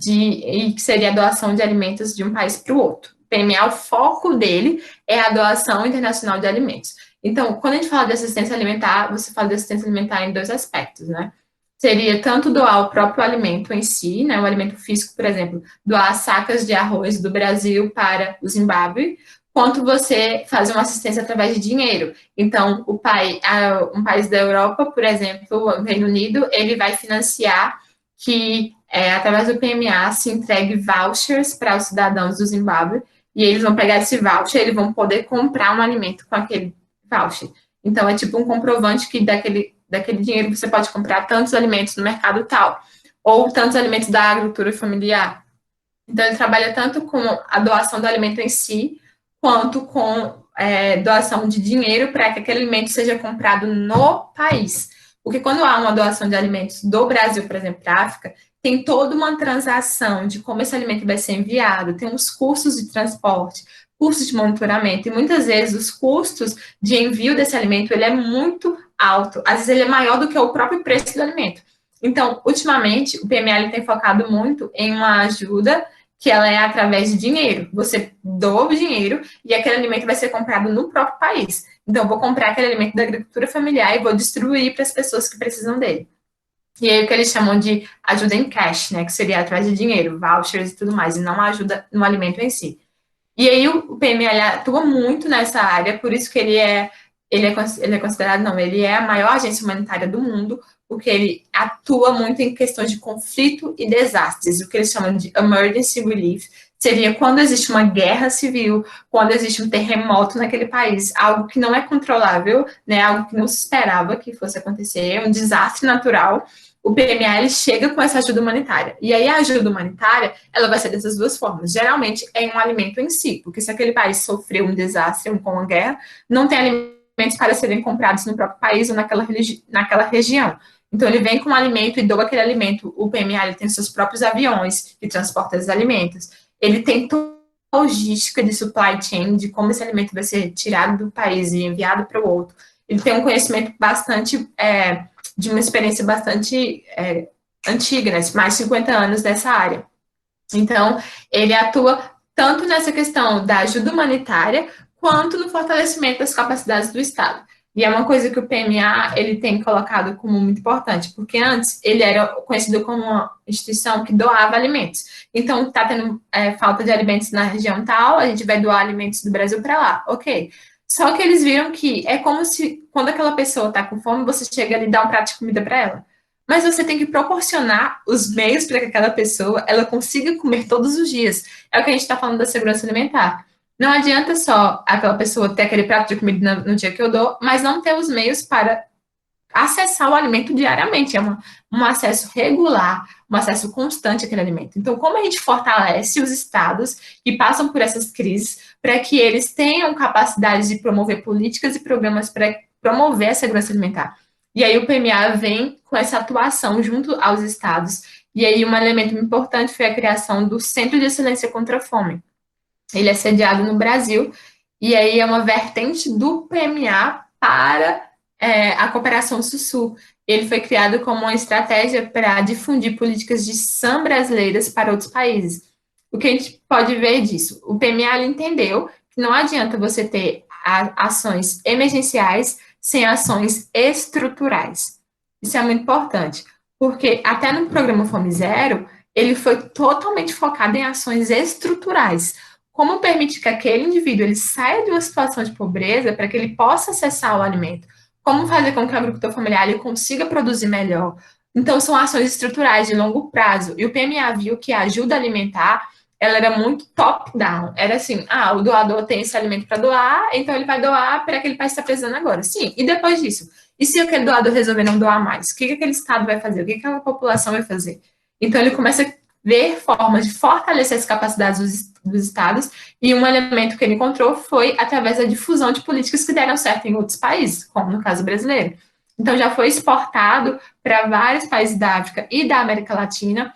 e que seria a doação de alimentos de um país para o outro. O PMA, o foco dele é a doação internacional de alimentos. Então, quando a gente fala de assistência alimentar, você fala de assistência alimentar em 2 aspectos, né? Seria tanto doar o próprio alimento em si, né, o alimento físico, por exemplo, doar sacas de arroz do Brasil para o Zimbábue, quanto você faz uma assistência através de dinheiro. Então, um país da Europa, por exemplo, o Reino Unido, ele vai financiar que, através do PMA, se entregue vouchers para os cidadãos do Zimbábue, e eles vão pegar esse voucher, eles vão poder comprar um alimento com aquele voucher. Então, é tipo um comprovante que daquele dinheiro você pode comprar tantos alimentos no mercado tal, ou tantos alimentos da agricultura familiar. Então, ele trabalha tanto com a doação do alimento em si, quanto com doação de dinheiro para que aquele alimento seja comprado no país. Porque quando há uma doação de alimentos do Brasil, por exemplo, para a África, tem toda uma transação de como esse alimento vai ser enviado, tem os custos de transporte, custos de monitoramento, e muitas vezes os custos de envio desse alimento, ele é muito alto, às vezes ele é maior do que o próprio preço do alimento. Então, ultimamente, o PML tem focado muito em uma ajuda que ela é através de dinheiro. Você doa o dinheiro e aquele alimento vai ser comprado no próprio país. Então, eu vou comprar aquele alimento da agricultura familiar e vou distribuir para as pessoas que precisam dele. E aí, o que eles chamam de ajuda em cash, né? Que seria através de dinheiro, vouchers e tudo mais, e não ajuda no alimento em si. E aí, o PML atua muito nessa área, por isso que ele é considerado, não, ele é a maior agência humanitária do mundo, porque ele atua muito em questões de conflito e desastres, o que eles chamam de emergency relief, seria quando existe uma guerra civil, quando existe um terremoto naquele país, algo que não é controlável, né, algo que não se esperava que fosse acontecer, um desastre natural, o PMA chega com essa ajuda humanitária. E aí a ajuda humanitária, ela vai ser dessas duas formas. Geralmente é um alimento em si, porque se aquele país sofreu um desastre, com uma guerra, não tem alimentos para serem comprados no próprio país ou naquela região. Então, ele vem com um alimento e doa aquele alimento. O PMA ele tem seus próprios aviões que transportam esses alimentos. Ele tem toda a logística de supply chain, de como esse alimento vai ser tirado do país e enviado para o outro. Ele tem um conhecimento bastante, de uma experiência bastante antiga, né? Mais de 50 anos nessa área. Então, ele atua tanto nessa questão da ajuda humanitária, quanto no fortalecimento das capacidades do Estado. E é uma coisa que o PMA ele tem colocado como muito importante, porque antes ele era conhecido como uma instituição que doava alimentos. Então, está tendo falta de alimentos na região tal, a gente vai doar alimentos do Brasil para lá, ok. Só que eles viram que é como se, quando aquela pessoa está com fome, você chega ali e dá um prato de comida para ela. Mas você tem que proporcionar os meios para que aquela pessoa ela consiga comer todos os dias. É o que a gente está falando da segurança alimentar. Não adianta só aquela pessoa ter aquele prato de comida no dia que eu dou, mas não ter os meios para acessar o alimento diariamente. É um acesso regular, um acesso constante àquele alimento. Então, como a gente fortalece os estados que passam por essas crises para que eles tenham capacidade de promover políticas e programas para promover a segurança alimentar? E aí o PMA vem com essa atuação junto aos estados. E aí um elemento importante foi a criação do Centro de Excelência contra a Fome. Ele é sediado no Brasil, e aí é uma vertente do PMA para a cooperação Sul-Sul. Ele foi criado como uma estratégia para difundir políticas de ação brasileiras para outros países. O que a gente pode ver disso? O PMA entendeu que não adianta você ter ações emergenciais sem ações estruturais. Isso é muito importante, porque até no programa Fome Zero, ele foi totalmente focado em ações estruturais. Como permitir que aquele indivíduo ele saia de uma situação de pobreza para que ele possa acessar o alimento? Como fazer com que o agricultor familiar ele consiga produzir melhor? Então, são ações estruturais de longo prazo. E o PMA viu que a ajuda alimentar ela era muito top-down. Era assim, o doador tem esse alimento para doar, então ele vai doar para aquele país que está precisando agora. Sim, e depois disso? E se aquele doador resolver não doar mais? O que aquele estado vai fazer? O que aquela população vai fazer? Então, ele começa a ver formas de fortalecer as capacidades dos estados, e um elemento que ele encontrou foi através da difusão de políticas que deram certo em outros países, como no caso brasileiro. Então, já foi exportado para vários países da África e da América Latina,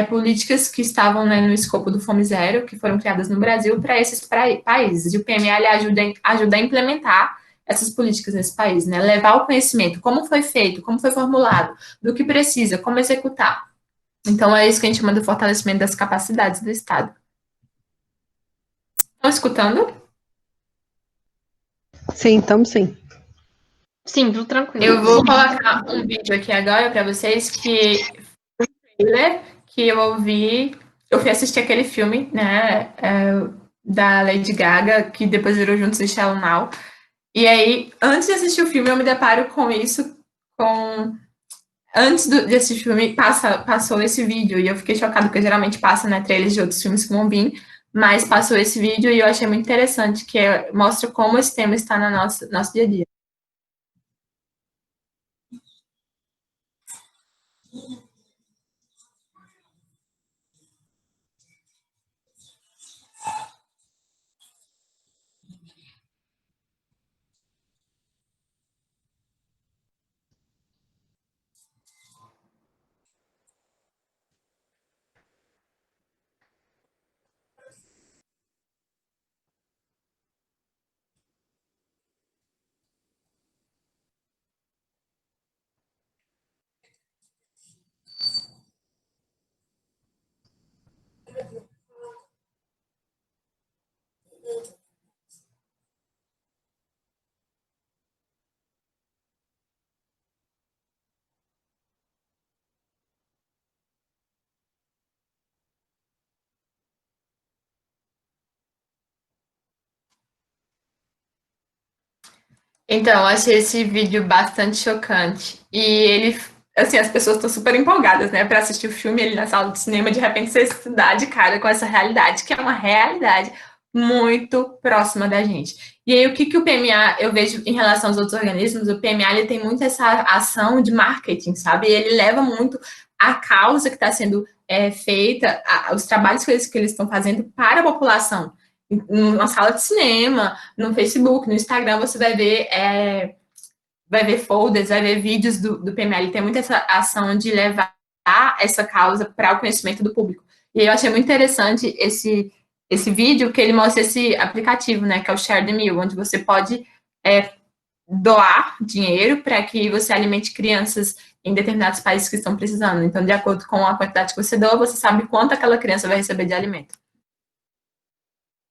políticas que estavam no escopo do Fome Zero, que foram criadas no Brasil para esses países. E o PMA ajuda a implementar essas políticas nesse país, né? Levar o conhecimento, como foi feito, como foi formulado, do que precisa, como executar. Então, é isso que a gente chama do fortalecimento das capacidades do Estado. Estão escutando? Sim, estamos sim. Sim, tudo tranquilo. Eu vou colocar um vídeo aqui agora para vocês que eu ouvi, eu fui assistir aquele filme, né, da Lady Gaga, que depois virou Juntos e Shallow Now. E aí, antes de assistir o filme, eu me deparo com isso, antes de assistir o filme, passou esse vídeo, e eu fiquei chocada, porque geralmente passa, né, trailers de outros filmes que vão vir, mas passou esse vídeo e eu achei muito interessante, que mostra como esse tema está no nosso dia a dia. Então, eu achei esse vídeo bastante chocante. E ele, assim, as pessoas estão super empolgadas, né, para assistir o filme ali na sala de cinema, de repente você se dá de cara com essa realidade, que é uma realidade muito próxima da gente. E aí, o que o PMA, eu vejo em relação aos outros organismos, o PMA, ele tem muito essa ação de marketing, sabe? E ele leva muito a causa que está sendo feita, os trabalhos que eles estão fazendo para a população. Numa sala de cinema, no Facebook, no Instagram, você vai ver folders, vai ver vídeos do PML. Tem muita essa ação de levar essa causa para o conhecimento do público. E eu achei muito interessante esse vídeo, que ele mostra esse aplicativo, né, que é o Share the Meal, onde você pode doar dinheiro para que você alimente crianças em determinados países que estão precisando. Então, de acordo com a quantidade que você doa, você sabe quanto aquela criança vai receber de alimento.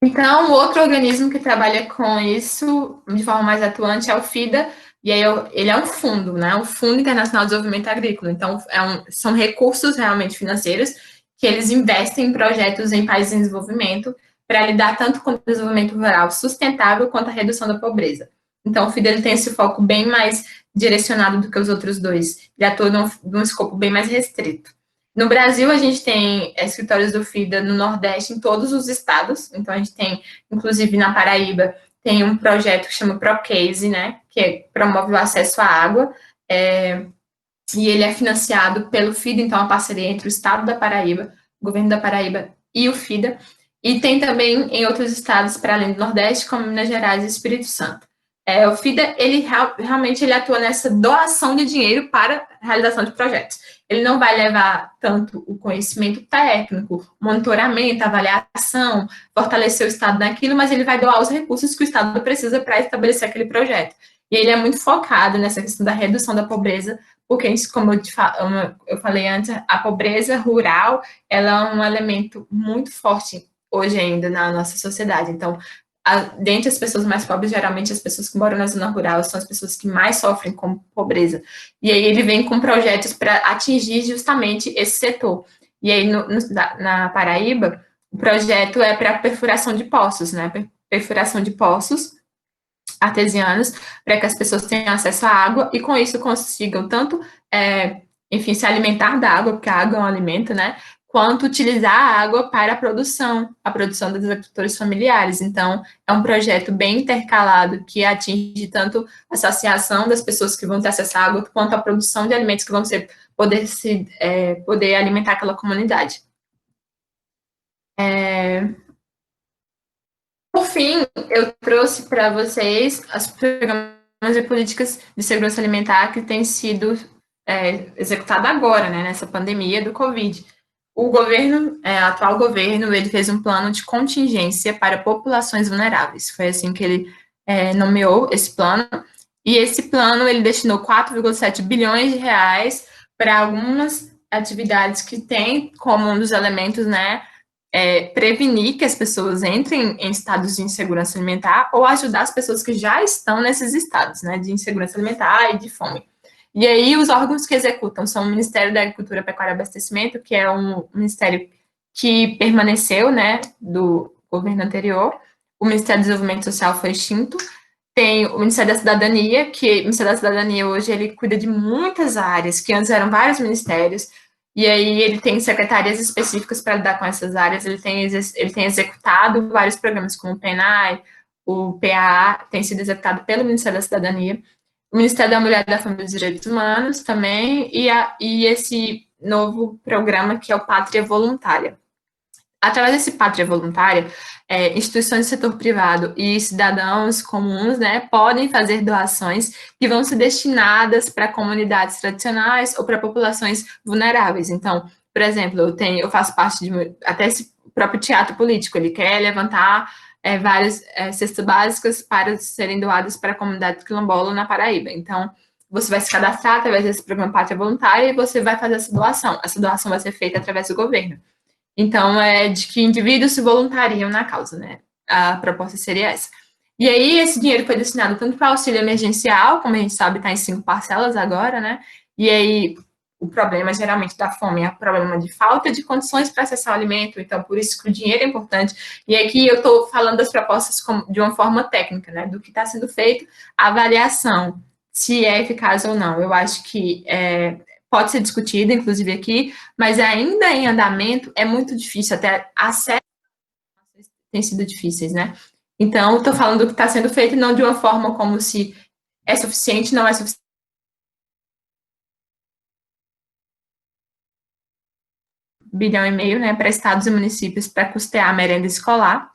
Então, o outro organismo que trabalha com isso de forma mais atuante é o FIDA, e aí ele é um fundo, né? O Fundo Internacional de Desenvolvimento Agrícola. Então, são recursos realmente financeiros que eles investem em projetos em países em desenvolvimento para lidar tanto com o desenvolvimento rural sustentável quanto a redução da pobreza. Então, o FIDA ele tem esse foco bem mais direcionado do que os outros dois. Ele atua num escopo bem mais restrito. No Brasil, a gente tem escritórios do FIDA no Nordeste, em todos os estados. Então, a gente tem, inclusive, na Paraíba, tem um projeto que chama ProCase, né, que promove o acesso à água, e ele é financiado pelo FIDA, então, uma parceria entre o estado da Paraíba, o governo da Paraíba e o FIDA. E tem também em outros estados, para além do Nordeste, como Minas Gerais e Espírito Santo. O FIDA, ele realmente ele atua nessa doação de dinheiro para a realização de projetos. Ele não vai levar tanto o conhecimento técnico, monitoramento, avaliação, fortalecer o Estado naquilo, mas ele vai doar os recursos que o Estado precisa para estabelecer aquele projeto. E ele é muito focado nessa questão da redução da pobreza, porque, como eu falei antes, a pobreza rural ela é um elemento muito forte hoje ainda na nossa sociedade. Então, dentre as pessoas mais pobres, geralmente as pessoas que moram na zona rural são as pessoas que mais sofrem com pobreza. E aí ele vem com projetos para atingir justamente esse setor. E aí na Paraíba, o projeto é para perfuração de poços, né? Perfuração de poços artesianos, para que as pessoas tenham acesso à água e com isso consigam tanto, enfim, se alimentar da água, porque a água é um alimento, né? Quanto utilizar a água para a produção dos agricultores familiares. Então, é um projeto bem intercalado que atinge tanto a saciação das pessoas que vão ter acesso à água, quanto a produção de alimentos que vão poder alimentar aquela comunidade. Por fim, eu trouxe para vocês as programas e políticas de segurança alimentar que têm sido executadas agora, né, nessa pandemia do Covid. O governo, atual governo, ele fez um plano de contingência para populações vulneráveis. Foi assim que ele nomeou esse plano. E esse plano, ele destinou 4,7 bilhões de reais para algumas atividades que têm como um dos elementos, né, prevenir que as pessoas entrem em estados de insegurança alimentar ou ajudar as pessoas que já estão nesses estados, né, de insegurança alimentar e de fome. E aí, os órgãos que executam são o Ministério da Agricultura, Pecuária e Abastecimento, que é um ministério que permaneceu, né, do governo anterior. O Ministério do Desenvolvimento Social foi extinto. Tem o Ministério da Cidadania, que o Ministério da Cidadania hoje ele cuida de muitas áreas, que antes eram vários ministérios, e aí ele tem secretarias específicas para lidar com essas áreas, ele tem executado vários programas como o PNAE, o PAA, tem sido executado pelo Ministério da Cidadania, o Ministério da Mulher, da Família e dos Direitos Humanos também, e esse novo programa que é o Pátria Voluntária. Através desse Pátria Voluntária, instituições do setor privado e cidadãos comuns, né, podem fazer doações que vão ser destinadas para comunidades tradicionais ou para populações vulneráveis. Então, por exemplo, eu faço parte de até esse próprio teatro político, ele quer levantar várias cestas básicas para serem doadas para a comunidade quilombola na Paraíba. Então, você vai se cadastrar através desse programa Pátria Voluntária e você vai fazer essa doação. Essa doação vai ser feita através do governo. Então, é de que indivíduos se voluntariam na causa, né? A proposta seria essa. E aí, esse dinheiro foi destinado tanto para auxílio emergencial, como a gente sabe, está em 5 parcelas agora, né? E aí, o problema, geralmente, da fome é o problema de falta de condições para acessar o alimento, então, por isso que o dinheiro é importante. E aqui eu estou falando das propostas de uma forma técnica, né? Do que está sendo feito, a avaliação, se é eficaz ou não. Eu acho que pode ser discutido, inclusive aqui, mas ainda em andamento é muito difícil, até acesso tem sido difíceis, né? Então, estou falando do que está sendo feito, não de uma forma como se é suficiente, não é suficiente. R$1,5 bilhão, né, para estados e municípios para custear a merenda escolar.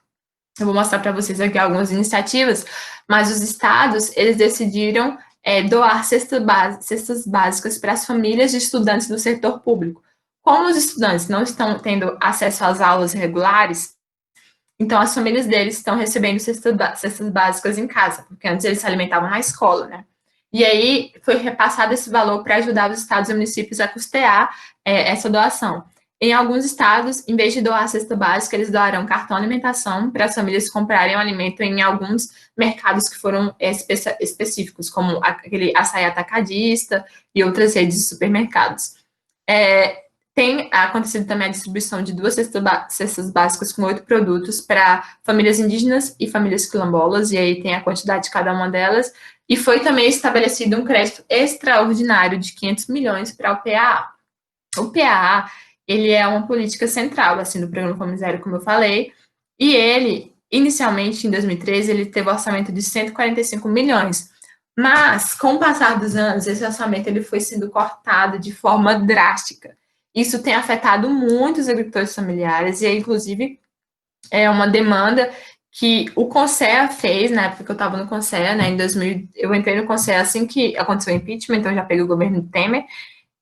Eu vou mostrar para vocês aqui algumas iniciativas, mas os estados, eles decidiram doar cestas básicas para as famílias de estudantes do setor público. Como os estudantes não estão tendo acesso às aulas regulares, então as famílias deles estão recebendo cestas básicas em casa, porque antes eles se alimentavam na escola, né? E aí foi repassado esse valor para ajudar os estados e municípios a custear essa doação. Em alguns estados, em vez de doar a cesta básica, eles doarão cartão alimentação para as famílias comprarem o alimento em alguns mercados que foram específicos, como aquele açaí atacadista e outras redes de supermercados. Tem acontecido também a distribuição de 2 cestas básicas com 8 produtos para famílias indígenas e famílias quilombolas, e aí tem a quantidade de cada uma delas. E foi também estabelecido um crédito extraordinário de 500 milhões para o PAA. O PAA, ele é uma política central, assim, do Programa Fome Zero, como eu falei, e ele, inicialmente, em 2013, ele teve um orçamento de 145 milhões, mas, com o passar dos anos, esse orçamento ele foi sendo cortado de forma drástica. Isso tem afetado muito os agricultores familiares, e aí, inclusive, é uma demanda que o CONSEA fez, na época que eu estava no CONSEA, né, em 2000, eu entrei no CONSEA assim que aconteceu o impeachment, então eu já peguei o governo Temer,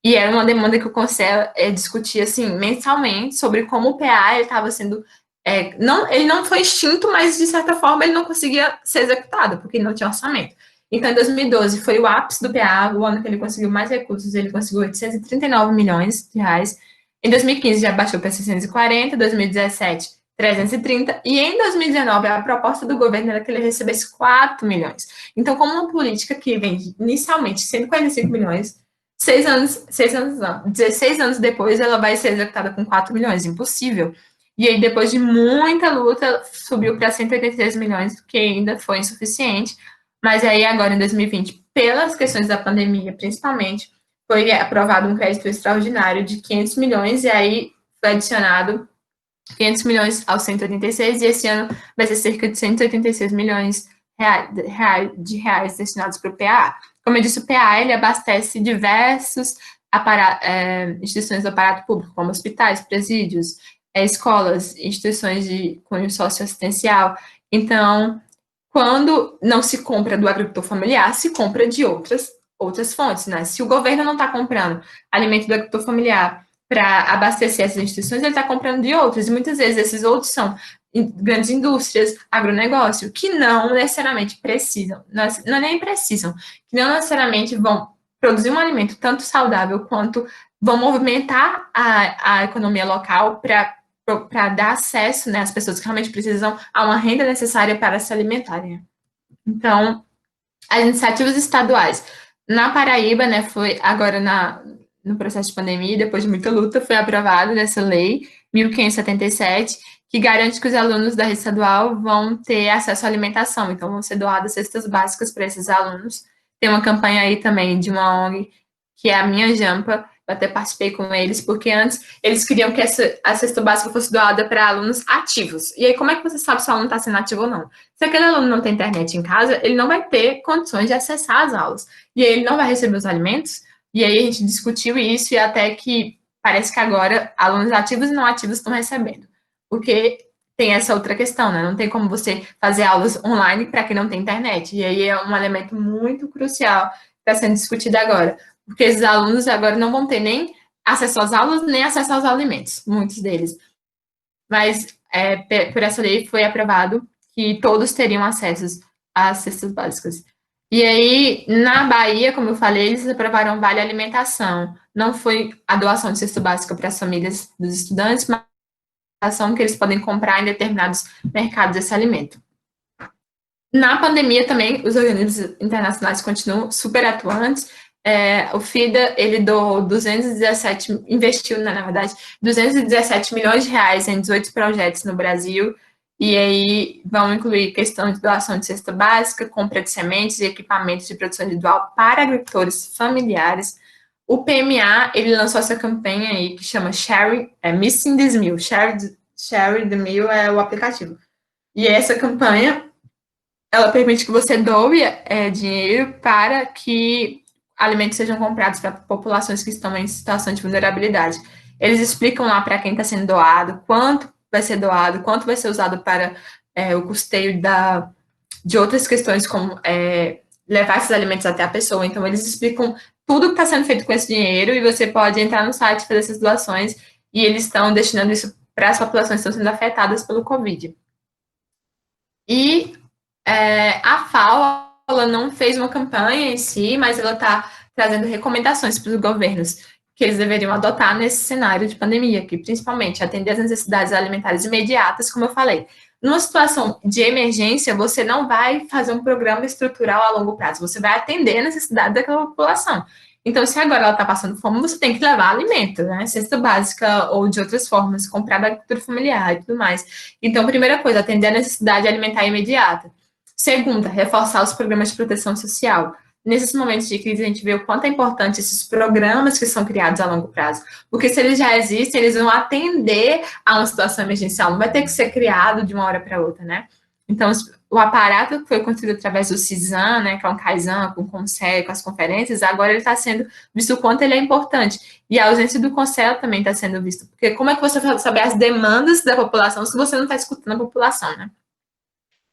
e era uma demanda que o Conselho discutia, assim, mensalmente, sobre como o PA estava sendo... ele não foi extinto, mas, de certa forma, ele não conseguia ser executado, porque não tinha orçamento. Então, em 2012, foi o ápice do PA, o ano que ele conseguiu mais recursos, ele conseguiu 839 milhões de reais. Em 2015, já baixou para 640, 2017, 330, e em 2019, a proposta do governo era que ele recebesse 4 milhões. Então, como uma política que vem, inicialmente, 145 milhões... 16 anos depois, ela vai ser executada com 4 milhões, impossível. E aí, depois de muita luta, subiu para 183 milhões, que ainda foi insuficiente. Mas aí, agora, em 2020, pelas questões da pandemia, principalmente, foi aprovado um crédito extraordinário de 500 milhões, e aí foi adicionado 500 milhões aos 186, e esse ano vai ser cerca de 186 milhões de reais destinados para o PA. Como eu disse, o PA ele abastece diversos instituições do aparato público, como hospitais, presídios, escolas, instituições de cunho socioassistencial. Então, quando não se compra do agricultor familiar, se compra de outras fontes, né? Se o governo não está comprando alimento do agricultor familiar para abastecer essas instituições, ele está comprando de outras, e muitas vezes esses outros são grandes indústrias, agronegócio, que não necessariamente precisam, não nem precisam, que não necessariamente vão produzir um alimento tanto saudável quanto vão movimentar a economia local para dar acesso, né, às pessoas que realmente precisam a uma renda necessária para se alimentarem. Então, as iniciativas estaduais. Na Paraíba, né, foi agora no processo de pandemia, depois de muita luta, foi aprovada essa lei 1577, que garante que os alunos da rede estadual vão ter acesso à alimentação. Então, vão ser doadas cestas básicas para esses alunos. Tem uma campanha aí também de uma ONG, que é a Minha Jampa. Eu até participei com eles, porque antes eles queriam que a cesta básica fosse doada para alunos ativos. E aí, como é que você sabe se o aluno está sendo ativo ou não? Se aquele aluno não tem internet em casa, ele não vai ter condições de acessar as aulas. E aí, ele não vai receber os alimentos. E aí, a gente discutiu isso, e até que parece que agora alunos ativos e não ativos estão recebendo. Porque tem essa outra questão, né? Não tem como você fazer aulas online para quem não tem internet. E aí é um elemento muito crucial que está sendo discutido agora. Porque esses alunos agora não vão ter nem acesso às aulas, nem acesso aos alimentos, muitos deles. Mas por essa lei foi aprovado que todos teriam acesso às cestas básicas. E aí, na Bahia, como eu falei, eles aprovaram Vale Alimentação. Não foi a doação de cesta básica para as famílias dos estudantes, mas ação que eles podem comprar em determinados mercados esse alimento. Na pandemia também, os organismos internacionais continuam super atuantes. O FIDA, ele doou 217, investiu, na verdade, 217 milhões de reais em 18 projetos no Brasil, e aí vão incluir questão de doação de cesta básica, compra de sementes e equipamentos de produção individual para agricultores familiares. O PMA, ele lançou essa campanha aí que chama Missing This Meal. Share the Meal é o aplicativo. E essa campanha, ela permite que você doe dinheiro para que alimentos sejam comprados para populações que estão em situação de vulnerabilidade. Eles explicam lá para quem está sendo doado, quanto vai ser doado, quanto vai ser usado para o custeio de outras questões, como levar esses alimentos até a pessoa. Então, eles explicam tudo que está sendo feito com esse dinheiro e você pode entrar no site, fazer essas doações, e eles estão destinando isso para as populações que estão sendo afetadas pelo Covid. E a FAO, ela não fez uma campanha em si, mas ela está trazendo recomendações para os governos que eles deveriam adotar nesse cenário de pandemia, que principalmente atender às necessidades alimentares imediatas, como eu falei. Numa situação de emergência, você não vai fazer um programa estrutural a longo prazo, você vai atender a necessidade daquela população. Então, se agora ela está passando fome, você tem que levar alimento, né? Cesta básica ou de outras formas, comprar da agricultura familiar e tudo mais. Então, primeira coisa, atender a necessidade alimentar imediata. Segunda, reforçar os programas de proteção social. Nesses momentos de crise, a gente vê o quanto é importante esses programas que são criados a longo prazo. Porque se eles já existem, eles vão atender a uma situação emergencial. Não vai ter que ser criado de uma hora para outra, né? Então, o aparato que foi construído através do CISAM, né, que é um Kaizen, com o Conselho, com as conferências, agora ele está sendo visto o quanto ele é importante. E a ausência do Conselho também está sendo visto. Porque como é que você vai saber as demandas da população se você não está escutando a população, né?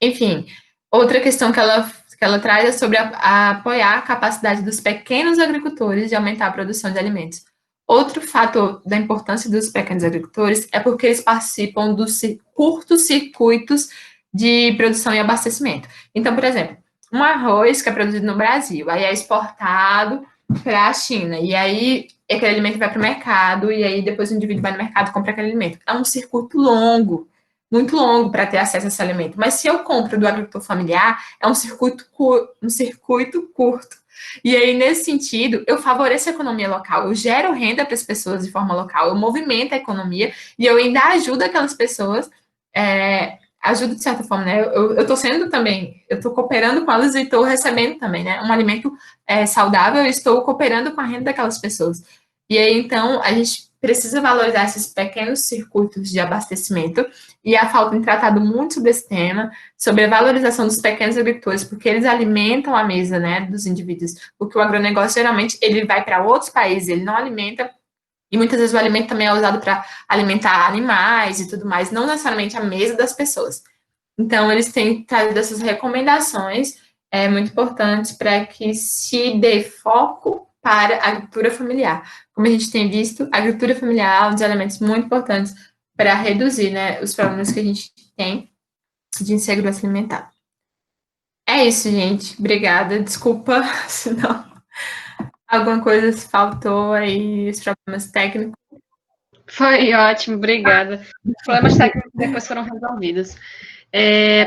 Enfim, outra questão que ela traz é sobre apoiar a capacidade dos pequenos agricultores de aumentar a produção de alimentos. Outro fator da importância dos pequenos agricultores é porque eles participam dos curtos circuitos de produção e abastecimento. Então, por exemplo, um arroz que é produzido no Brasil, aí é exportado para a China, e aí aquele alimento vai para o mercado, e aí depois o indivíduo vai no mercado e compra aquele alimento. É um circuito longo, muito longo para ter acesso a esse alimento. Mas se eu compro do agricultor familiar, é um circuito curto. E aí, nesse sentido, eu favoreço a economia local, eu gero renda para as pessoas de forma local, eu movimento a economia e eu ainda ajudo aquelas pessoas, ajudo de certa forma, né? Eu estou sendo também, eu estou cooperando com elas e estou recebendo também, né? Um alimento saudável, eu estou cooperando com a renda daquelas pessoas. E aí, então, a gente precisa valorizar esses pequenos circuitos de abastecimento, e a FAO tem tratado muito sobre esse tema, sobre a valorização dos pequenos agricultores, porque eles alimentam a mesa, né, dos indivíduos, porque o agronegócio, geralmente, ele vai para outros países, ele não alimenta, e muitas vezes o alimento também é usado para alimentar animais e tudo mais, não necessariamente a mesa das pessoas. Então, eles têm trazido essas recomendações muito importantes para que se dê foco para a agricultura familiar. Como a gente tem visto, a agricultura familiar é um dos elementos muito importantes para reduzir, né, os problemas que a gente tem de insegurança alimentar. É isso, gente. Obrigada. Desculpa se não alguma coisa faltou aí, os problemas técnicos. Foi ótimo, obrigada. Os problemas técnicos depois foram resolvidos.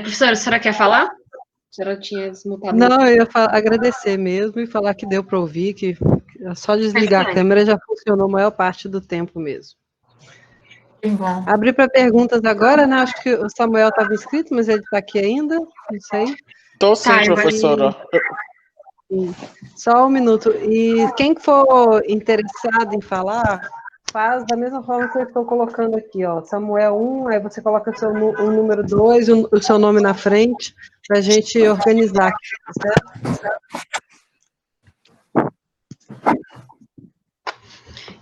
Professora, a senhora quer falar? A senhora tinha desmutado. Não, eu ia agradecer mesmo e falar que deu para ouvir, que só desligar a câmera já funcionou a maior parte do tempo mesmo. Que bom. Abrir para perguntas agora, né? Acho que o Samuel estava inscrito, mas ele está aqui ainda. Não sei. Tô sim, Tá, professora. Só um minuto. E quem for interessado em falar, faz da mesma forma que eu estou colocando aqui, ó. Samuel 1, aí você coloca o número 2, o seu nome na frente, para a gente organizar aqui, tá certo?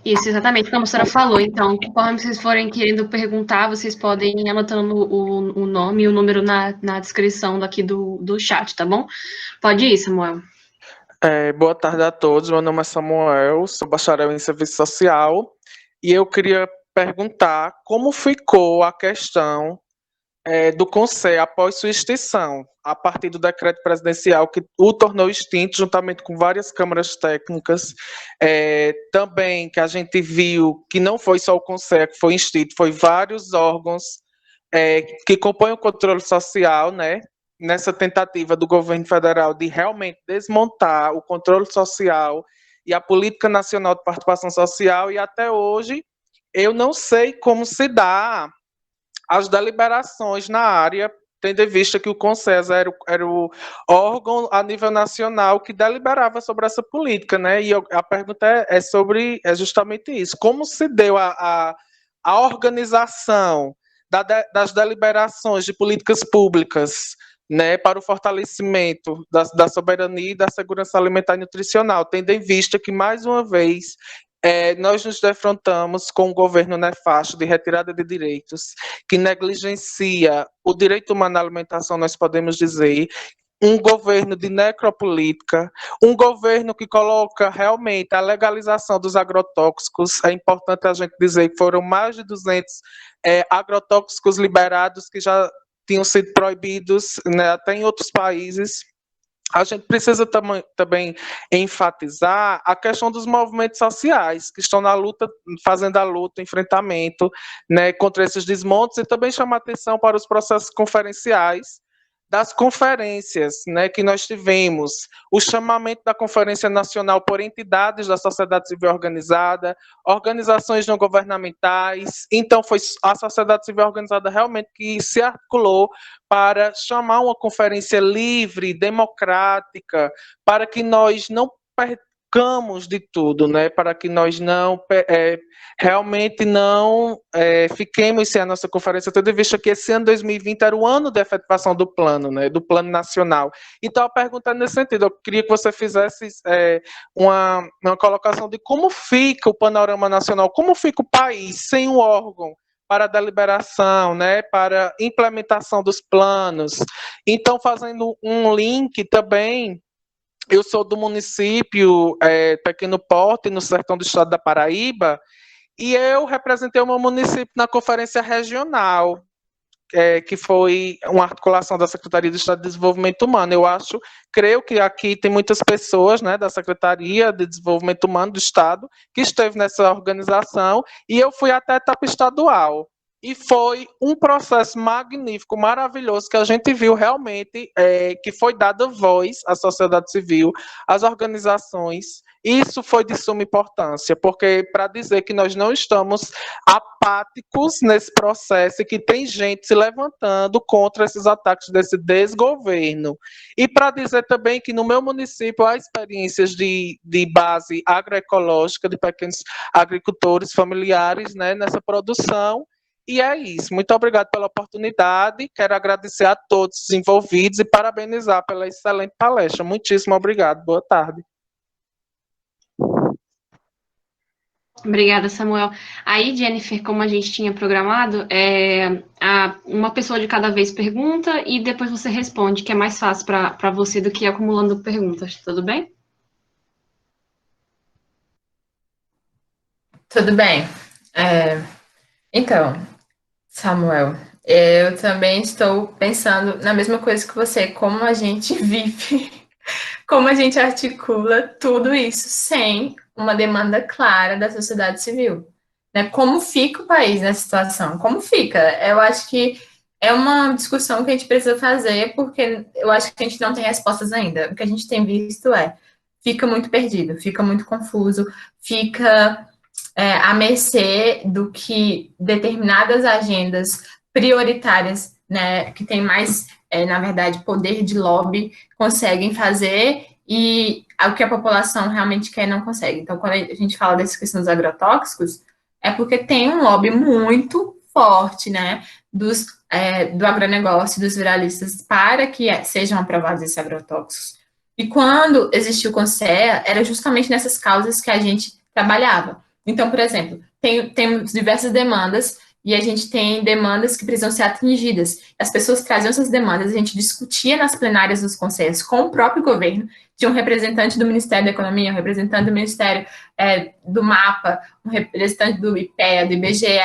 Isso, exatamente como a senhora falou. Então, conforme vocês forem querendo perguntar, vocês podem ir anotando o nome e o número na descrição daqui do chat, tá bom? Pode ir, Samuel. Boa tarde a todos. Meu nome é Samuel, sou bacharel em Serviço Social e eu queria perguntar como ficou a questão do Conselho após sua extinção, a partir do decreto presidencial que o tornou extinto, juntamente com várias câmaras técnicas. Também que a gente viu que não foi só o Conselho que foi extinto, foi vários órgãos que compõem o controle social, né? Nessa tentativa do governo federal de realmente desmontar o controle social e a política nacional de participação social, e até hoje eu não sei como se dá as deliberações na área, tendo em vista que o Conselho era o órgão a nível nacional que deliberava sobre essa política, né? E a pergunta é justamente isso: como se deu a organização das deliberações de políticas públicas, né, para o fortalecimento da soberania e da segurança alimentar e nutricional, tendo em vista que, mais uma vez, nós nos defrontamos com um governo nefasto de retirada de direitos, que negligencia o direito humano à alimentação, nós podemos dizer, um governo de necropolítica, um governo que coloca realmente a legalização dos agrotóxicos. É importante a gente dizer que foram mais de 200 agrotóxicos liberados que já tinham sido proibidos, né, até em outros países. A gente precisa também enfatizar a questão dos movimentos sociais que estão na luta, fazendo a luta, enfrentamento, né, contra esses desmontes, e também chamar atenção para os processos conferenciais das conferências, né, que nós tivemos, o chamamento da Conferência Nacional por entidades da sociedade civil organizada, organizações não governamentais. Então foi a sociedade civil organizada realmente que se articulou para chamar uma conferência livre, democrática, para que nós não percamos de tudo, né? Para que nós não realmente não fiquemos sem a nossa conferência, tendo em vista que esse ano 2020 era o ano de efetivação do plano, né? Do plano nacional. Então, a pergunta é nesse sentido. Eu queria que você fizesse uma colocação de como fica o panorama nacional, como fica o país sem um órgão para a deliberação, né, para implementação dos planos. Então, fazendo um link também, eu sou do município Pequeno Porte, no sertão do estado da Paraíba, e eu representei o meu município na conferência regional, que foi uma articulação da Secretaria de Estado de Desenvolvimento Humano. Creio que aqui tem muitas pessoas, né, da Secretaria de Desenvolvimento Humano do Estado que esteve nessa organização, e eu fui até a etapa estadual. E foi um processo magnífico, maravilhoso, que a gente viu realmente que foi dada voz à sociedade civil, às organizações. Isso foi de suma importância, porque para dizer que nós não estamos apáticos nesse processo e que tem gente se levantando contra esses ataques desse desgoverno. E para dizer também que no meu município há experiências de base agroecológica, de pequenos agricultores familiares, né, nessa produção. E é isso. Muito obrigado pela oportunidade. Quero agradecer a todos os envolvidos e parabenizar pela excelente palestra. Muitíssimo obrigado. Boa tarde. Obrigada, Samuel. Aí, Jennifer, como a gente tinha programado, uma pessoa de cada vez pergunta e depois você responde, que é mais fácil para você do que acumulando perguntas. Tudo bem? Tudo bem. Então, Samuel, eu também estou pensando na mesma coisa que você, como a gente vive, como a gente articula tudo isso sem uma demanda clara da sociedade civil, né? Como fica o país nessa situação? Como fica? Eu acho que é uma discussão que a gente precisa fazer, porque eu acho que a gente não tem respostas ainda. O que a gente tem visto fica muito perdido, fica muito confuso, fica à mercê do que determinadas agendas prioritárias, né, que tem mais, na verdade, poder de lobby, conseguem fazer e o que a população realmente quer não consegue. Então, quando a gente fala dessa questão dos agrotóxicos, é porque tem um lobby muito forte, né, do agronegócio, dos viralistas, para que sejam aprovados esses agrotóxicos. E quando existiu o CONSEA, era justamente nessas causas que a gente trabalhava. Então, por exemplo, temos diversas demandas e a gente tem demandas que precisam ser atingidas. As pessoas traziam essas demandas, a gente discutia nas plenárias dos conselhos com o próprio governo, tinha um representante do Ministério da Economia, um representante do Ministério do MAPA, um representante do IPEA, do IBGE,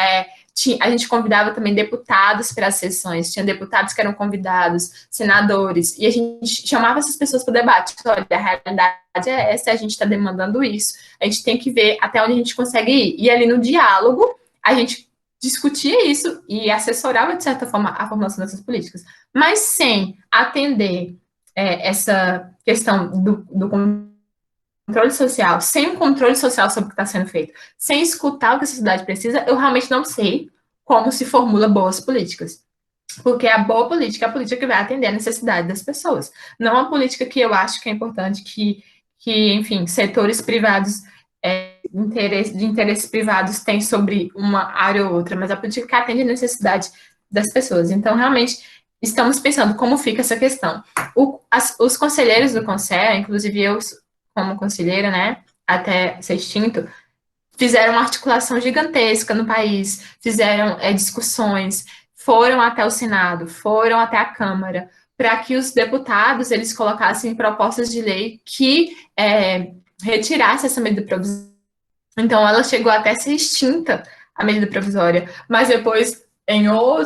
a gente convidava também deputados para as sessões, tinha deputados que eram convidados, senadores, e a gente chamava essas pessoas para o debate. Olha, a realidade é essa, a gente está demandando isso, a gente tem que ver até onde a gente consegue ir. E ali no diálogo, a gente discutia isso e assessorava, de certa forma, a formulação dessas políticas, mas sem atender essa questão do controle social, sem um controle social sobre o que está sendo feito, sem escutar o que a sociedade precisa, eu realmente não sei como se formula boas políticas. Porque a boa política é a política que vai atender a necessidade das pessoas. Não a política que eu acho que é importante enfim, setores privados, de interesses privados têm sobre uma área ou outra, mas a política que atende a necessidade das pessoas. Então, realmente, estamos pensando como fica essa questão. Os conselheiros do CONSEA, inclusive eu, como conselheira, né, até ser extinto, fizeram uma articulação gigantesca no país, fizeram discussões, foram até o Senado, foram até a Câmara, para que os deputados eles colocassem propostas de lei que retirasse essa medida provisória. Então, ela chegou até a ser extinta, a medida provisória, mas depois,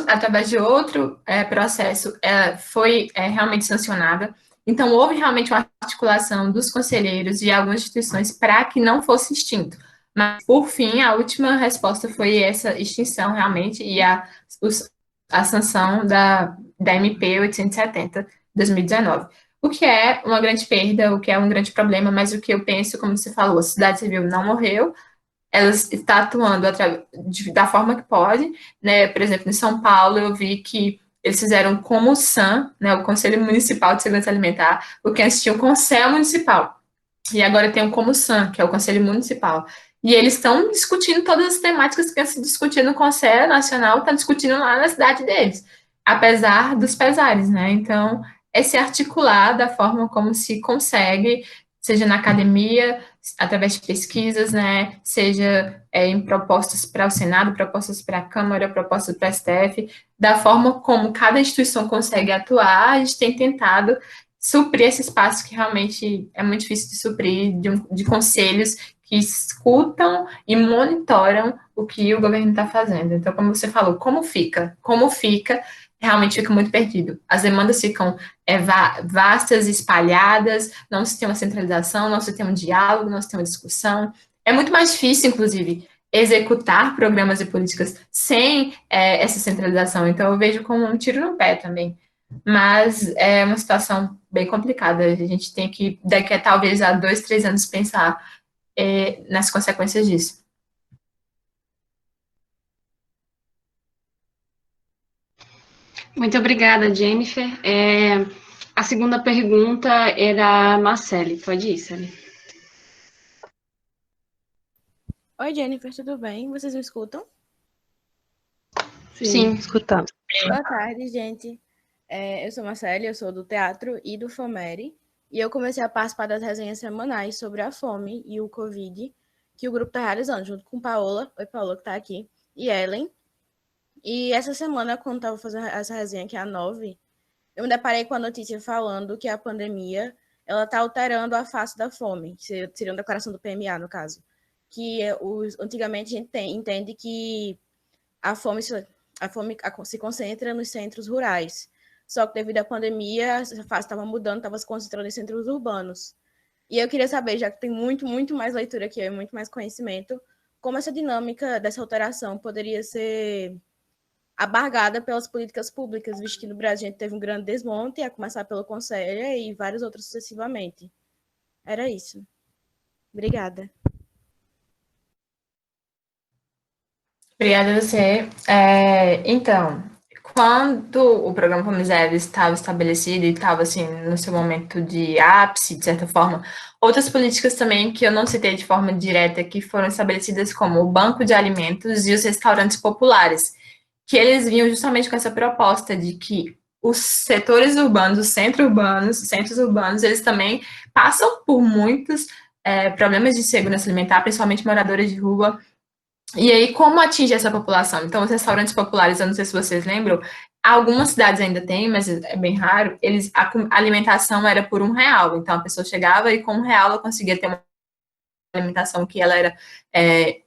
através de outro processo, ela foi realmente sancionada. Então, houve realmente uma articulação dos conselheiros e algumas instituições para que não fosse extinto. Mas, por fim, a última resposta foi essa extinção, realmente, e a sanção da MP 870, 2019. O que é uma grande perda, o que é um grande problema, mas o que eu penso, como você falou, a sociedade civil não morreu, ela está atuando da forma que pode, né? Por exemplo, em São Paulo, eu vi que eles fizeram como o SAM, né, o Conselho Municipal de Segurança Alimentar, porque antes tinha o Conselho Municipal, e agora tem o COMUSAM, que é o Conselho Municipal. E eles estão discutindo todas as temáticas que se discutindo no Conselho Nacional, estão discutindo lá na cidade deles, apesar dos pesares, né? Então, é se articular da forma como se consegue, seja na academia, através de pesquisas, né? Seja em propostas para o Senado, propostas para a Câmara, propostas para a STF, da forma como cada instituição consegue atuar, a gente tem tentado suprir esse espaço que realmente é muito difícil de suprir, de conselhos que escutam e monitoram o que o governo está fazendo. Então, como você falou, como fica? Como fica? Realmente fica muito perdido. As demandas ficam vastas, espalhadas, não se tem uma centralização, não se tem um diálogo, não se tem uma discussão. É muito mais difícil, inclusive, executar programas e políticas sem essa centralização. Então, eu vejo como um tiro no pé também. Mas é uma situação bem complicada. A gente tem que, daqui a talvez a 2, 3 anos, pensar nas consequências disso. Muito obrigada, Jennifer. A segunda pergunta é da Marcele. Pode ir, Sally. Oi, Jennifer, tudo bem? Vocês me escutam? Sim. Escutamos. Boa tarde, gente. Eu sou Marcele, eu sou do teatro e do FOMERE, e eu comecei a participar das resenhas semanais sobre a fome e o Covid, que o grupo está realizando, junto com Paola, oi Paola, que está aqui, e Ellen. E essa semana, quando estava fazendo essa resenha, que é a 9, eu me deparei com a notícia falando que a pandemia ela está alterando a face da fome, que seria uma declaração do PMA, no caso. Que antigamente a gente entende que a fome se concentra nos centros rurais. Só que devido à pandemia, essa fase estava mudando, estava se concentrando em centros urbanos. E eu queria saber, já que tem muito, muito mais leitura aqui, e muito mais conhecimento, como essa dinâmica dessa alteração poderia ser abargada pelas políticas públicas, visto que no Brasil a gente teve um grande desmonte, a começar pelo Conselho e vários outros sucessivamente. Era isso. Obrigada. Obrigada a você. Então, quando o programa Fome Zero estava estabelecido e estava assim no seu momento de ápice, de certa forma, outras políticas também que eu não citei de forma direta que foram estabelecidas como o Banco de Alimentos e os restaurantes populares, que eles vinham justamente com essa proposta de que os setores urbanos, os centros urbanos, eles também passam por muitos problemas de segurança alimentar, principalmente moradores de rua. E aí, como atinge essa população? Então, os restaurantes populares, eu não sei se vocês lembram, algumas cidades ainda têm, mas é bem raro, a alimentação era por R$ 1. Então, a pessoa chegava e com R$ 1 ela conseguia ter uma alimentação que ela era,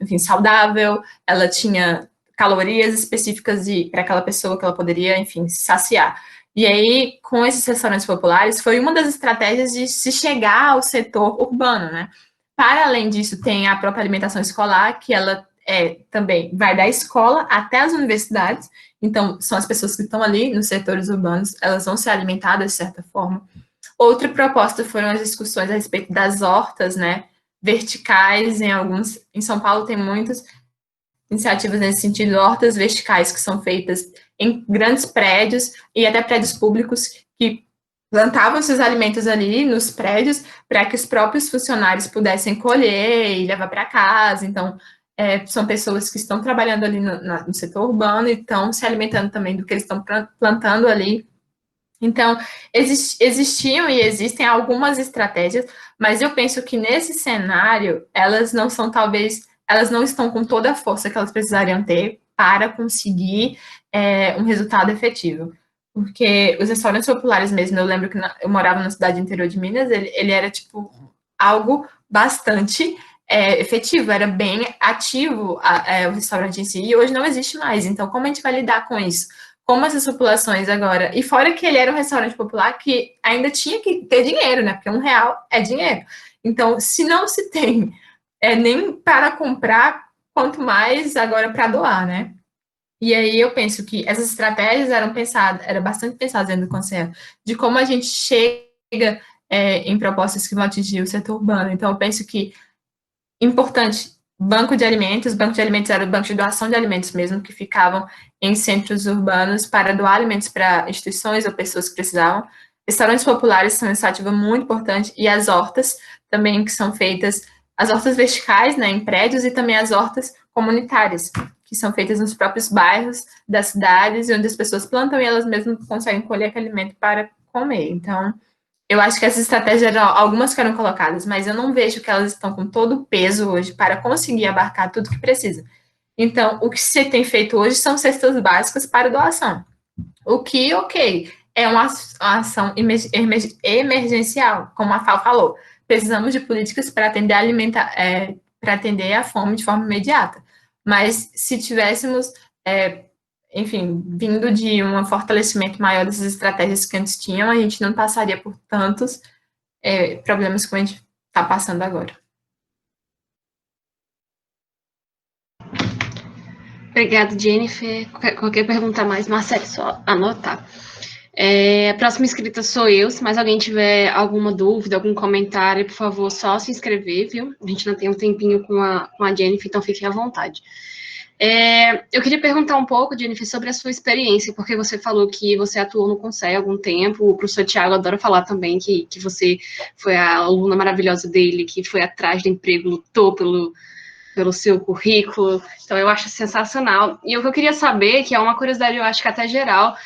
enfim, saudável, ela tinha calorias específicas para aquela pessoa que ela poderia, enfim, se saciar. E aí, com esses restaurantes populares, foi uma das estratégias de se chegar ao setor urbano, né? Para além disso, tem a própria alimentação escolar, que ela também vai da escola até as universidades. Então, são as pessoas que estão ali nos setores urbanos, elas vão ser alimentadas de certa forma. Outra proposta foram as discussões a respeito das hortas, né, verticais, em São Paulo tem muitas iniciativas nesse sentido, hortas verticais que são feitas em grandes prédios e até prédios públicos que plantavam seus alimentos ali nos prédios para que os próprios funcionários pudessem colher e levar para casa. Então, são pessoas que estão trabalhando ali no setor urbano e estão se alimentando também do que eles estão plantando ali. Então, existiam e existem algumas estratégias, mas eu penso que nesse cenário, elas não estão com toda a força que elas precisariam ter para conseguir um resultado efetivo. Porque os restaurantes populares mesmo, eu lembro que eu morava na cidade interior de Minas, ele era, tipo, algo bastante efetivo, era bem ativo o restaurante em si, e hoje não existe mais. Então, como a gente vai lidar com isso? Como essas populações agora? E fora que ele era um restaurante popular que ainda tinha que ter dinheiro, né? Porque R$ 1 é dinheiro. Então, se não se tem nem para comprar, quanto mais agora para doar, né? E aí eu penso que essas estratégias eram bastante pensadas dentro do conselho, de como a gente chega em propostas que vão atingir o setor urbano. Então, eu penso que importante, banco de alimentos era o banco de doação de alimentos mesmo, que ficavam em centros urbanos para doar alimentos para instituições ou pessoas que precisavam. Restaurantes populares são uma iniciativa muito importante, e as hortas também, que são feitas, as hortas verticais, né, em prédios, e também as hortas comunitárias, que são feitas nos próprios bairros das cidades, onde as pessoas plantam e elas mesmas conseguem colher aquele alimento para comer. Então, eu acho que essas estratégias, algumas foram colocadas, mas eu não vejo que elas estão com todo o peso hoje para conseguir abarcar tudo que precisa. Então, o que se tem feito hoje são cestas básicas para doação. O que, ok, é uma ação emergencial, como a Fal falou. Precisamos de políticas para para atender a fome de forma imediata. Mas se tivéssemos, enfim, vindo de um fortalecimento maior dessas estratégias que antes tinham, a gente não passaria por tantos problemas como a gente está passando agora. Obrigada, Jennifer. Qualquer pergunta mais, Marcelo, só anotar. A próxima inscrita sou eu. Se mais alguém tiver alguma dúvida, algum comentário, por favor, só se inscrever, viu? A gente não tem um tempinho com a Jennifer, então fiquem à vontade. Eu queria perguntar um pouco, Jennifer, sobre a sua experiência, porque você falou que você atuou no Conselho há algum tempo, o professor Tiago adora falar também que você foi a aluna maravilhosa dele, que foi atrás do emprego, lutou pelo seu currículo, então eu acho sensacional. E o que eu queria saber, que é uma curiosidade, eu acho que até geral,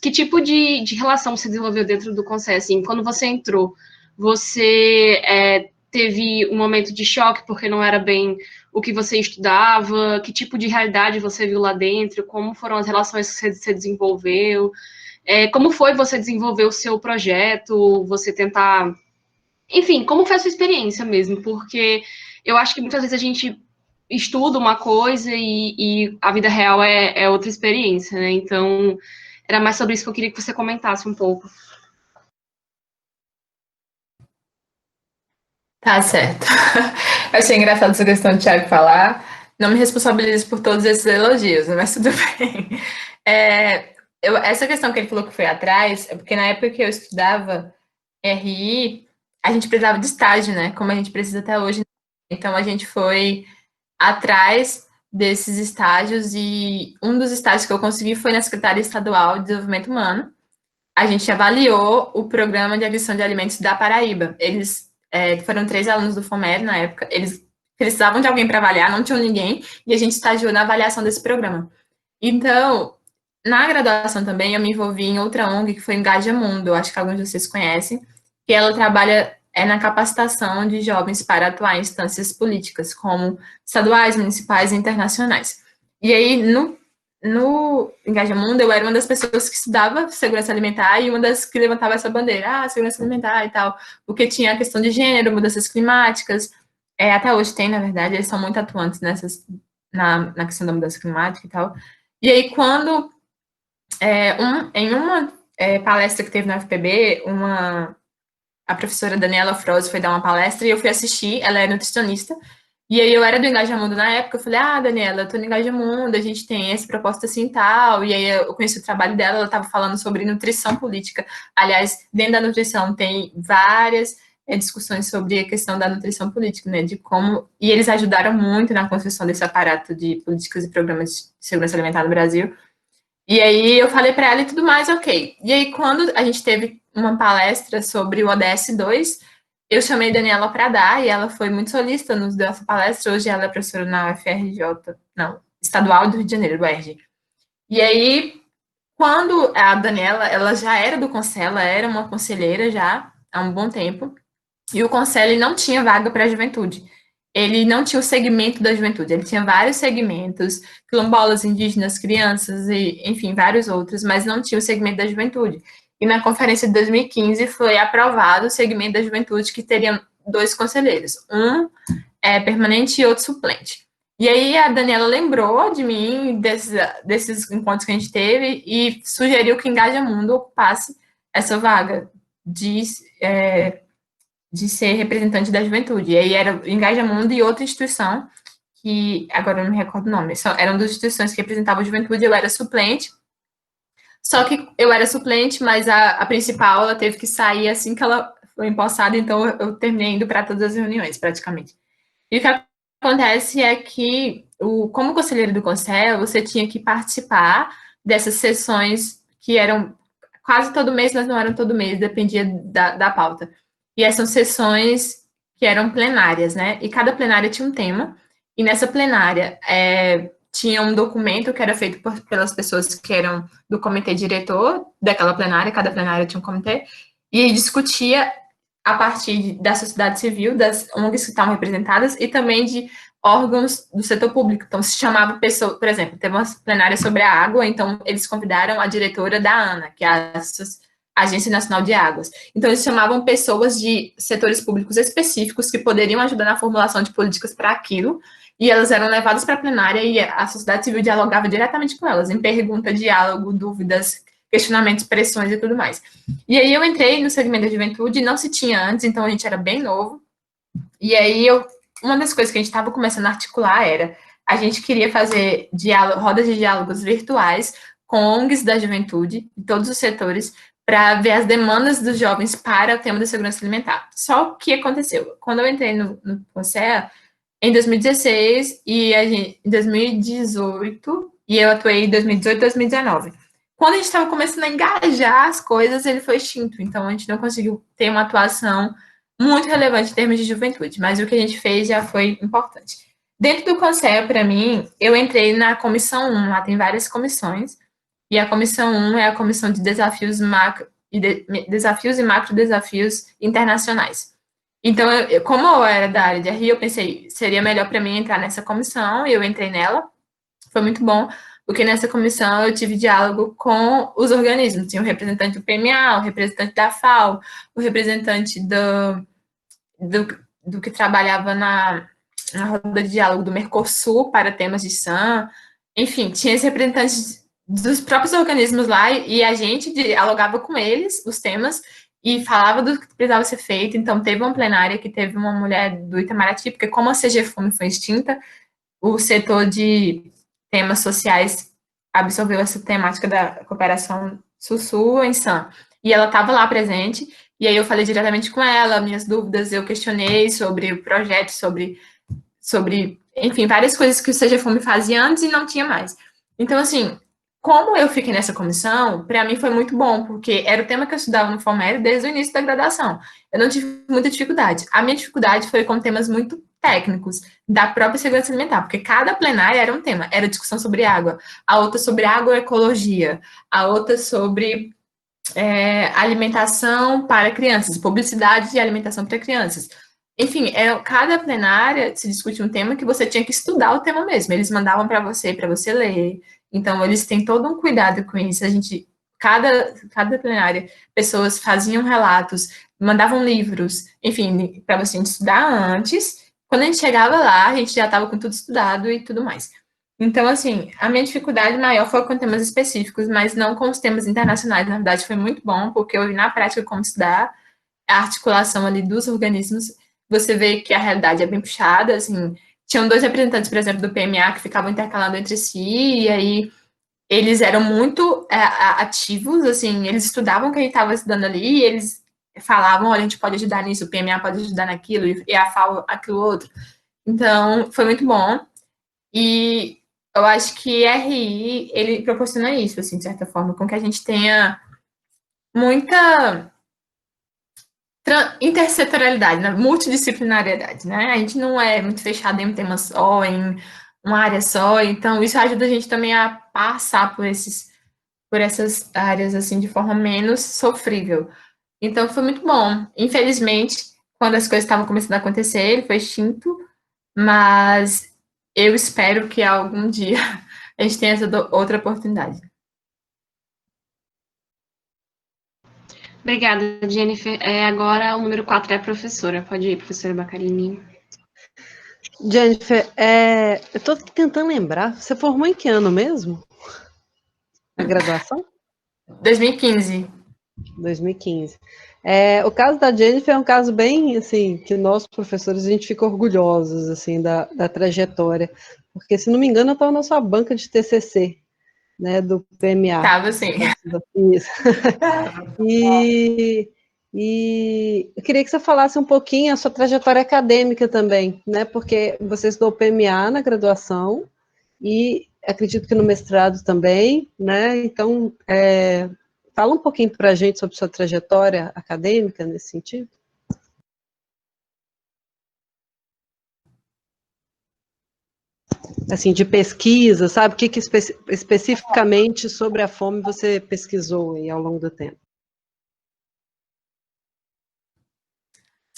que tipo de relação você desenvolveu dentro do Conselho? Assim, quando você entrou, você teve um momento de choque porque não era bem o que você estudava? Que tipo de realidade você viu lá dentro? Como foram as relações que você desenvolveu? Como foi você desenvolver o seu projeto? Você tentar... Enfim, como foi a sua experiência mesmo? Porque eu acho que muitas vezes a gente estuda uma coisa e a vida real é outra experiência, né? Então, era mais sobre isso que eu queria que você comentasse um pouco. Tá certo. Eu achei engraçado essa questão do Thiago falar. Não me responsabilizo por todos esses elogios, mas tudo bem. Essa questão que ele falou que foi atrás, é porque na época que eu estudava RI, a gente precisava de estágio, né? Como a gente precisa até hoje. Então, a gente foi atrás desses estágios, e um dos estágios que eu consegui foi na Secretaria Estadual de Desenvolvimento Humano. A gente avaliou o programa de aquisição de alimentos da Paraíba. Eles foram 3 alunos do FOMER na época, eles precisavam de alguém para avaliar, não tinham ninguém, e a gente estagiou na avaliação desse programa. Então, na graduação também, eu me envolvi em outra ONG, que foi Engaja Mundo, acho que alguns de vocês conhecem, que ela trabalha na capacitação de jovens para atuar em instâncias políticas, como estaduais, municipais e internacionais. E aí, no Engaja Mundo, eu era uma das pessoas que estudava segurança alimentar e uma das que levantava essa bandeira, segurança alimentar e tal, porque tinha a questão de gênero, mudanças climáticas, até hoje tem, na verdade, eles são muito atuantes na questão da mudança climática e tal. E aí, quando, em uma palestra que teve na UFPB, a professora Daniela Froze foi dar uma palestra e eu fui assistir, ela é nutricionista, e aí eu era do Engaja Mundo na época, eu falei, Daniela, eu tô no Engaja Mundo, a gente tem essa proposta assim e tal, e aí eu conheci o trabalho dela, ela estava falando sobre nutrição política. Aliás, dentro da nutrição tem várias discussões sobre a questão da nutrição política, né, de como, e eles ajudaram muito na construção desse aparato de políticas e programas de segurança alimentar no Brasil. E aí eu falei para ela e tudo mais, ok. E aí quando a gente teve uma palestra sobre o ODS 2, eu chamei a Daniela para dar, e ela foi muito solícita, nos deu essa palestra. Hoje ela é professora na UFRJ, não, Estadual do Rio de Janeiro, do UERJ. E aí, quando a Daniela, ela já era do Conselho, ela era uma conselheira já há um bom tempo, e o Conselho não tinha vaga para a juventude. Ele não tinha o segmento da juventude, ele tinha vários segmentos, quilombolas, indígenas, crianças, e, enfim, vários outros, mas não tinha o segmento da juventude. E na conferência de 2015 foi aprovado o segmento da juventude, que teriam 2 conselheiros, um permanente e outro suplente. E aí a Daniela lembrou de mim, desses encontros que a gente teve, e sugeriu que Engaja Mundo ocupasse essa vaga de ser representante da juventude. E aí era Engaja Mundo e outra instituição, que agora eu não me recordo o nome, eram 2 instituições que representavam a juventude, eu era suplente. Só que eu era suplente, mas a principal, ela teve que sair assim que ela foi empossada, então eu terminei indo para todas as reuniões, praticamente. E o que acontece é que, como conselheiro do Conselho, você tinha que participar dessas sessões que eram quase todo mês, mas não eram todo mês, dependia da pauta. E essas sessões que eram plenárias, né? E cada plenária tinha um tema, e nessa plenária tinha um documento que era feito pelas pessoas que eram do comitê diretor daquela plenária, cada plenária tinha um comitê, e discutia a partir da sociedade civil, das ONGs que estavam representadas, e também de órgãos do setor público. Então, se chamava pessoa, por exemplo, teve uma plenária sobre a água, então eles convidaram a diretora da ANA, que é a Agência Nacional de Águas. Então, eles chamavam pessoas de setores públicos específicos que poderiam ajudar na formulação de políticas para aquilo, e elas eram levadas para a plenária e a sociedade civil dialogava diretamente com elas, em pergunta, diálogo, dúvidas, questionamentos, pressões e tudo mais. E aí eu entrei no segmento da juventude, não se tinha antes, então a gente era bem novo, e aí uma das coisas que a gente estava começando a articular era, a gente queria fazer rodas de diálogos virtuais com ONGs da juventude, em todos os setores, para ver as demandas dos jovens para o tema da segurança alimentar. Só que aconteceu, quando eu entrei no Conselho, em 2016 e em 2018, e eu atuei em 2018 e 2019. Quando a gente estava começando a engajar as coisas, ele foi extinto, então a gente não conseguiu ter uma atuação muito relevante em termos de juventude, mas o que a gente fez já foi importante. Dentro do Conselho, para mim, eu entrei na Comissão 1, lá tem várias comissões, e a Comissão 1 é a Comissão de Desafios e Macro-Desafios Internacionais. Então, como eu era da área de RI, eu pensei, seria melhor para mim entrar nessa comissão, e eu entrei nela. Foi muito bom, porque nessa comissão eu tive diálogo com os organismos. Tinha o representante do PMA, o representante da FAO, o representante do que trabalhava na roda de diálogo do Mercosul para temas de SAM. Enfim, tinha esses representantes dos próprios organismos lá, e a gente dialogava com eles, os temas, e falava do que precisava ser feito. Então, teve uma plenária que teve uma mulher do Itamaraty, porque como a CG Fome foi extinta, o setor de temas sociais absorveu essa temática da cooperação Sul-Sul em SAM. E ela estava lá presente, e aí eu falei diretamente com ela, minhas dúvidas, eu questionei sobre o projeto, sobre enfim, várias coisas que o Seja Fome fazia antes e não tinha mais. Então, assim, como eu fiquei nessa comissão, para mim foi muito bom, porque era o tema que eu estudava no FOMER desde o início da graduação. Eu não tive muita dificuldade. A minha dificuldade foi com temas muito técnicos da própria segurança alimentar, porque cada plenária era um tema. Era discussão sobre água, a outra sobre agroecologia, a outra sobre alimentação para crianças, publicidade de alimentação para crianças. Enfim, cada plenária se discute um tema que você tinha que estudar o tema mesmo. Eles mandavam para você ler. Então, eles têm todo um cuidado com isso. Cada plenária, pessoas faziam relatos, mandavam livros, enfim, para você estudar antes. Quando a gente chegava lá, a gente já estava com tudo estudado e tudo mais. Então, assim, a minha dificuldade maior foi com temas específicos, mas não com os temas internacionais. Na verdade, foi muito bom, porque eu vi na prática como estudar a articulação ali dos organismos. Você vê que a realidade é bem puxada, assim, tinham 2 representantes, por exemplo, do PMA que ficavam intercalando entre si, e aí eles eram muito ativos, assim, eles estudavam o que a gente estava estudando ali, e eles falavam, olha, a gente pode ajudar nisso, o PMA pode ajudar naquilo, e a FAO aquilo outro. Então, foi muito bom. E eu acho que RI, ele proporciona isso, assim, de certa forma, com que a gente tenha muita intersetorialidade, né? Multidisciplinariedade, né? A gente não é muito fechado em um tema só, em uma área só, então isso ajuda a gente também a passar por essas áreas, assim, de forma menos sofrível. Então, foi muito bom. Infelizmente, quando as coisas estavam começando a acontecer, ele foi extinto, mas eu espero que algum dia a gente tenha essa outra oportunidade. Obrigada, Jennifer. Agora o número 4 é a professora. Pode ir, professora Bacarini. Jennifer, eu estou tentando lembrar, você formou em que ano mesmo? A graduação? 2015. 2015. O caso da Jennifer é um caso bem, assim, que nós, professores, a gente fica orgulhosos, assim, da trajetória, porque, se não me engano, eu estava na sua banca de TCC, né, do PMA. Tava, sim. Isso. E eu queria que você falasse um pouquinho a sua trajetória acadêmica também, né, porque você estudou PMA na graduação e acredito que no mestrado também, né, então, fala um pouquinho para a gente sobre sua trajetória acadêmica nesse sentido. Assim, de pesquisa, sabe? O que especificamente sobre a fome você pesquisou aí ao longo do tempo?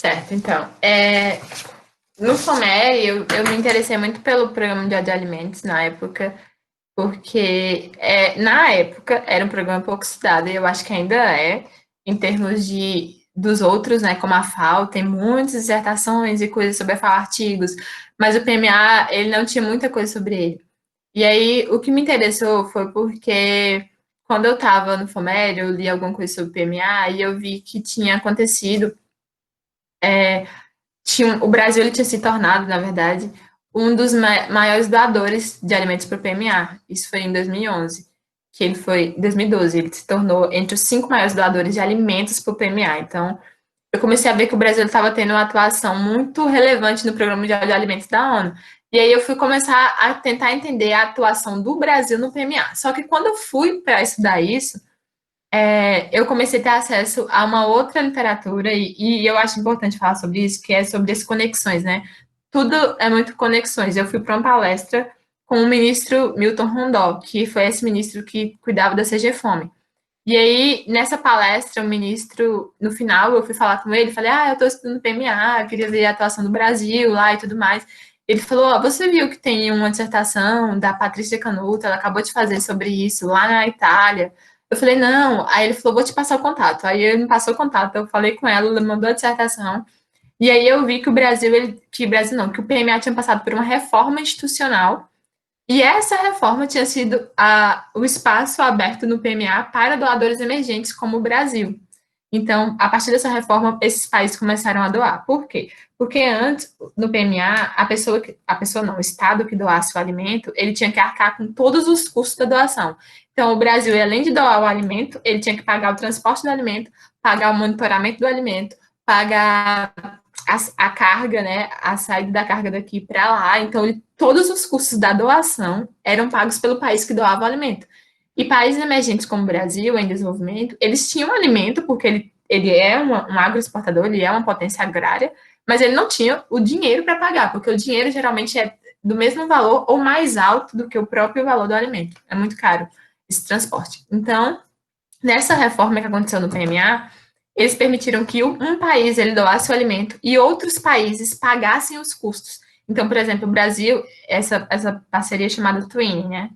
Certo, então, no FOMER, eu me interessei muito pelo programa de alimentos na época, porque na época era um programa pouco estudado, e eu acho que ainda em termos dos outros, né, como a FAO, tem muitas dissertações e coisas sobre a FAO, artigos, mas o PMA, ele não tinha muita coisa sobre ele. E aí, o que me interessou foi porque, quando eu estava no FOMER, eu li alguma coisa sobre o PMA, e eu vi que tinha acontecido, o Brasil ele tinha se tornado, na verdade, um dos maiores doadores de alimentos para o PMA. Isso foi em 2011, que ele foi, em 2012, ele se tornou entre os 5 maiores doadores de alimentos para o PMA. Então, eu comecei a ver que o Brasil estava tendo uma atuação muito relevante no Programa Mundial de Alimentos da ONU. E aí eu fui começar a tentar entender a atuação do Brasil no PMA. Só que quando eu fui para estudar isso, eu comecei a ter acesso a uma outra literatura, e eu acho importante falar sobre isso, que é sobre as conexões, né? Tudo é muito conexões. Eu fui para uma palestra com o ministro Milton Rondó, que foi esse ministro que cuidava da CG Fome. E aí, nessa palestra, o ministro, no final, eu fui falar com ele, falei, eu estou estudando PMA, eu queria ver a atuação do Brasil lá e tudo mais. Ele falou, você viu que tem uma dissertação da Patrícia Canuto, ela acabou de fazer sobre isso lá na Itália. Eu falei, não. Aí ele falou, vou te passar o contato. Aí ele me passou o contato, eu falei com ela mandou a dissertação. E aí eu vi que que o PMA tinha passado por uma reforma institucional, e essa reforma tinha sido o espaço aberto no PMA para doadores emergentes, como o Brasil. Então, a partir dessa reforma, esses países começaram a doar. Por quê? Porque antes, no PMA, o Estado que doasse o alimento, ele tinha que arcar com todos os custos da doação. Então, o Brasil, além de doar o alimento, ele tinha que pagar o transporte do alimento, pagar o monitoramento do alimento, pagar a carga, né, a saída da carga daqui para lá, então todos os custos da doação eram pagos pelo país que doava o alimento. E países emergentes como o Brasil, em desenvolvimento, eles tinham alimento, porque ele é um agroexportador, ele é uma potência agrária, mas ele não tinha o dinheiro para pagar, porque o dinheiro geralmente é do mesmo valor ou mais alto do que o próprio valor do alimento. É muito caro esse transporte. Então, nessa reforma que aconteceu no PMA, eles permitiram que um país ele doasse o alimento e outros países pagassem os custos. Então, por exemplo, o Brasil, essa parceria chamada Twinning, né?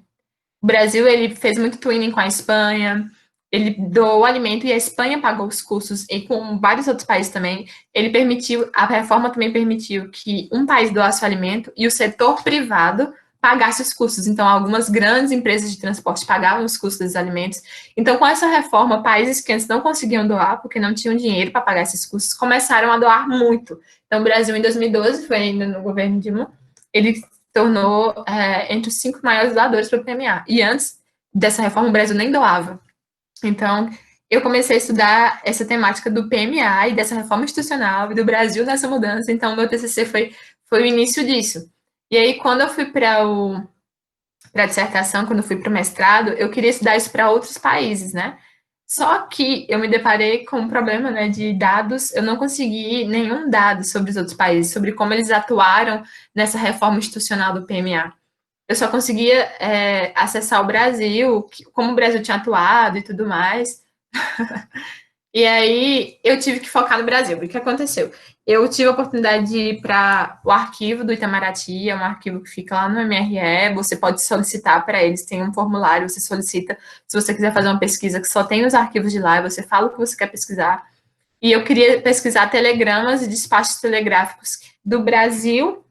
O Brasil, ele fez muito twinning com a Espanha, ele doou o alimento e a Espanha pagou os custos, e com vários outros países também. A reforma também permitiu que um país doasse o alimento e o setor privado pagasse os custos. Então, algumas grandes empresas de transporte pagavam os custos dos alimentos. Então, com essa reforma, países que antes não conseguiam doar, porque não tinham dinheiro para pagar esses custos, começaram a doar muito. Então, o Brasil, em 2012, foi ainda no governo Dilma, ele tornou entre os 5 maiores doadores para o PMA. E antes dessa reforma, o Brasil nem doava. Então, eu comecei a estudar essa temática do PMA e dessa reforma institucional e do Brasil nessa mudança. Então, meu TCC foi o início disso. E aí, quando eu fui para a dissertação, quando eu fui para o mestrado, eu queria estudar isso para outros países, né? Só que eu me deparei com um problema, né, de dados, eu não consegui nenhum dado sobre os outros países, sobre como eles atuaram nessa reforma institucional do PMA. Eu só conseguia acessar o Brasil, como o Brasil tinha atuado e tudo mais. E aí eu tive que focar no Brasil. O que aconteceu? Eu tive a oportunidade de ir para o arquivo do Itamaraty, é um arquivo que fica lá no MRE, você pode solicitar para eles, tem um formulário, você solicita, se você quiser fazer uma pesquisa que só tem os arquivos de lá, você fala o que você quer pesquisar. E eu queria pesquisar telegramas e despachos telegráficos do Brasil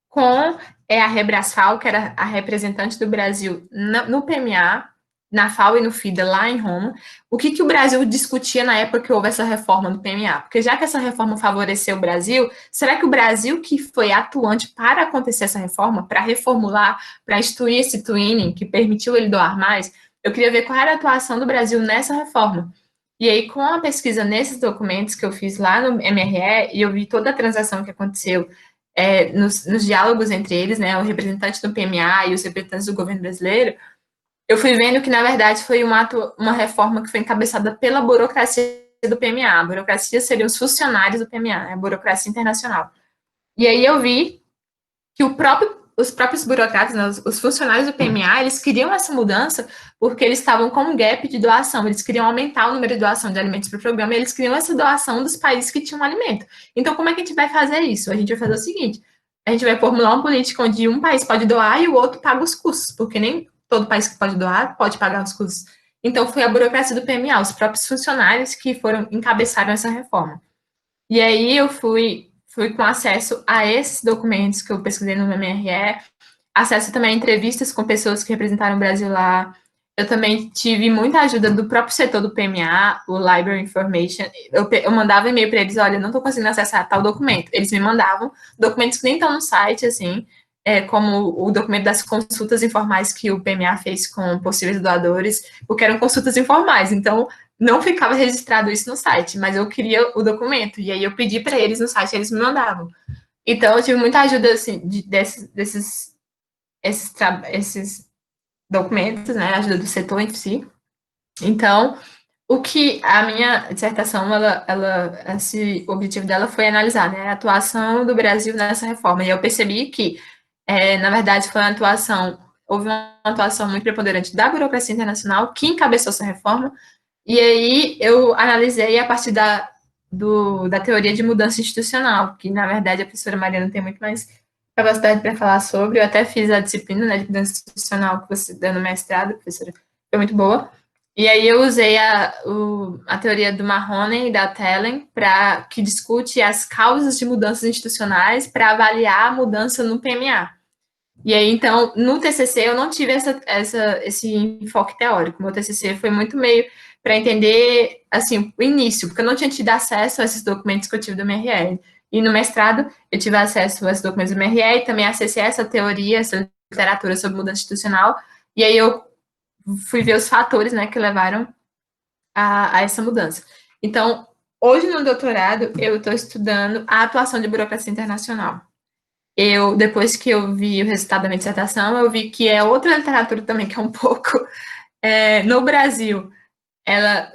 com a Rebrasfal, que era a representante do Brasil no PMA, na FAO e no FIDA, lá em Roma. O que o Brasil discutia na época que houve essa reforma do PMA? Porque já que essa reforma favoreceu o Brasil, será que o Brasil que foi atuante para acontecer essa reforma, para reformular, para instituir esse twinning, que permitiu ele doar mais, eu queria ver qual era a atuação do Brasil nessa reforma. E aí, com a pesquisa nesses documentos que eu fiz lá no MRE, e eu vi toda a transação que aconteceu nos diálogos entre eles, né, o representante do PMA e os representantes do governo brasileiro, eu fui vendo que, na verdade, foi uma reforma que foi encabeçada pela burocracia do PMA. A burocracia seriam os funcionários do PMA, a burocracia internacional. E aí eu vi que os próprios burocratas, né, os funcionários do PMA, eles queriam essa mudança porque eles estavam com um gap de doação, eles queriam aumentar o número de doação de alimentos para o programa, e eles queriam essa doação dos países que tinham alimento. Então, como é que a gente vai fazer isso? A gente vai fazer o seguinte, a gente vai formular uma política onde um país pode doar e o outro paga os custos, porque nem todo país que pode doar pode pagar os custos. Então, foi a burocracia do PMA, os próprios funcionários que encabeçaram essa reforma. E aí eu fui com acesso a esses documentos que eu pesquisei no MRE, acesso também a entrevistas com pessoas que representaram o Brasil lá. Eu também tive muita ajuda do próprio setor do PMA, o Library Information. Eu mandava e-mail para eles, olha, não estou conseguindo acessar tal documento. Eles me mandavam documentos que nem estão no site, assim, como o documento das consultas informais que o PMA fez com possíveis doadores, porque eram consultas informais, então não ficava registrado isso no site, mas eu queria o documento, e aí eu pedi para eles no site, eles me mandavam. Então, eu tive muita ajuda, assim, desses documentos, né, a ajuda do setor em si. Então, o que a minha dissertação, esse objetivo dela foi analisar, né, a atuação do Brasil nessa reforma, e eu percebi que na verdade, houve uma atuação muito preponderante da burocracia internacional que encabeçou essa reforma, e aí eu analisei a partir da teoria de mudança institucional, que, na verdade, a professora Mariana tem muito mais capacidade para falar sobre. Eu até fiz a disciplina, né, de mudança institucional que você deu no mestrado, professora, foi muito boa. E aí eu usei a teoria do Mahoney e da Tellen, que discute as causas de mudanças institucionais para avaliar a mudança no PMA. E aí, então, no TCC eu não tive esse enfoque teórico. Meu TCC foi muito meio para entender, assim, o início, porque eu não tinha tido acesso a esses documentos que eu tive do MRE. E no mestrado eu tive acesso a esses documentos do MRE e também acessei essa teoria, essa literatura sobre mudança institucional. E aí eu fui ver os fatores, né, que levaram a essa mudança. Então, Hoje, no doutorado, eu estou estudando a atuação de burocracia internacional. Depois que eu vi o resultado da minha dissertação, eu vi que é outra literatura também, que é um pouco... no Brasil, ela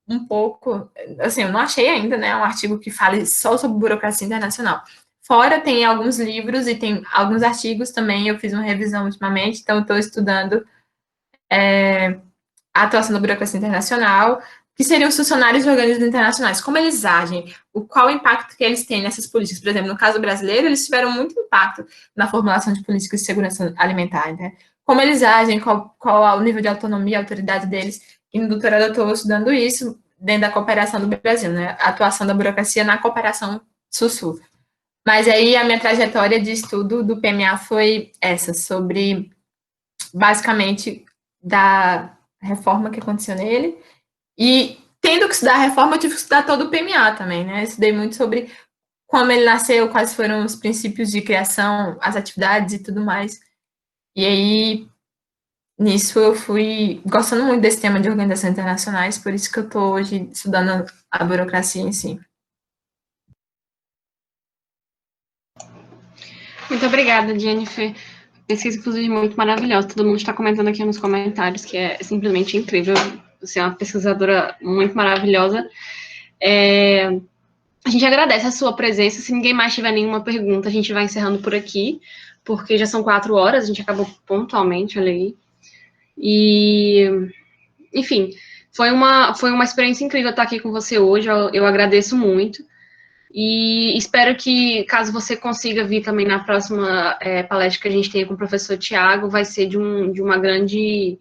um pouco... Assim, eu não achei ainda, né, um artigo que fale só sobre burocracia internacional. Fora, tem alguns livros e tem alguns artigos também, eu fiz uma revisão ultimamente, então eu estou estudando a atuação da burocracia internacional, que seriam os funcionários de organismos internacionais, como eles agem, qual o impacto que eles têm nessas políticas. Por exemplo, no caso brasileiro, eles tiveram muito impacto na formulação de políticas de segurança alimentar, né? Como eles agem, qual é o nível de autonomia, a autoridade deles. E no doutorado eu estou estudando isso dentro da cooperação do Brasil, né? A atuação da burocracia na cooperação Sul-Sul. Mas aí a minha trajetória de estudo do PMA foi essa, sobre, basicamente, da reforma que aconteceu nele. E tendo que estudar a reforma, eu tive que estudar todo o PMA também, né? Eu estudei muito sobre como ele nasceu, quais foram os princípios de criação, as atividades e tudo mais. E aí, nisso, eu fui gostando muito desse tema de organizações internacionais, por isso que eu estou hoje estudando a burocracia em si. Muito obrigada, Jennifer. Pesquisa, inclusive, muito maravilhosa. Todo mundo está comentando aqui nos comentários que é simplesmente incrível. Você é uma pesquisadora muito maravilhosa. A gente agradece a sua presença. Se ninguém mais tiver nenhuma pergunta, a gente vai encerrando por aqui, porque já são 4 horas, a gente acabou pontualmente, olha aí. E, enfim, foi uma experiência incrível estar aqui com você hoje. Eu agradeço muito. E espero que, caso você consiga vir também na próxima palestra que a gente tenha com o professor Tiago, vai ser de um grande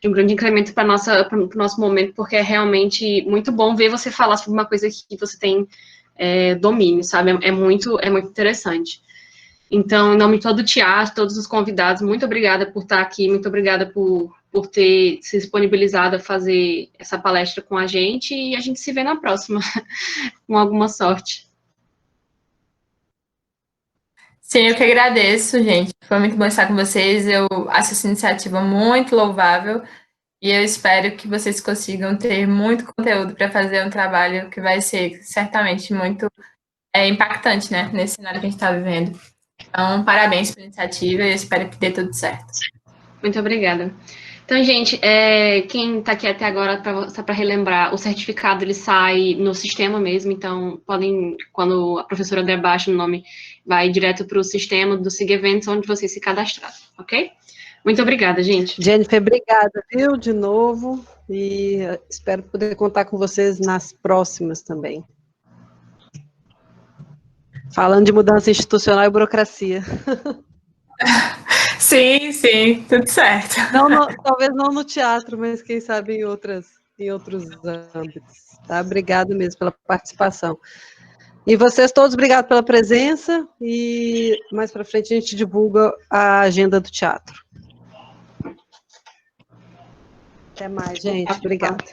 incremento para o nosso momento, porque é realmente muito bom ver você falar sobre uma coisa que você tem domínio, sabe? É muito interessante. Então, em nome de todo o teatro, todos os convidados, muito obrigada por estar aqui, muito obrigada por ter se disponibilizado a fazer essa palestra com a gente, e a gente se vê na próxima, com alguma sorte. Sim, eu que agradeço, gente. Foi muito bom estar com vocês. Eu acho essa iniciativa muito louvável e eu espero que vocês consigam ter muito conteúdo para fazer um trabalho que vai ser certamente muito impactante, né, nesse cenário que a gente está vivendo. Então, parabéns pela iniciativa e eu espero que dê tudo certo. Muito obrigada. Então, gente, quem está aqui até agora, só para relembrar, o certificado ele sai no sistema mesmo, então podem, quando a professora der baixo no nome, vai direto para o sistema do SIG Eventos, onde você se cadastrar, ok? Muito obrigada, gente. Jennifer, obrigada, viu, de novo, e espero poder contar com vocês nas próximas também. Falando de mudança institucional e burocracia. Sim, tudo certo. Talvez não no teatro, mas quem sabe em outros âmbitos. Tá? Obrigado mesmo pela participação. E vocês todos, obrigado pela presença, e mais para frente a gente divulga a agenda do teatro. Até mais, gente. Obrigada.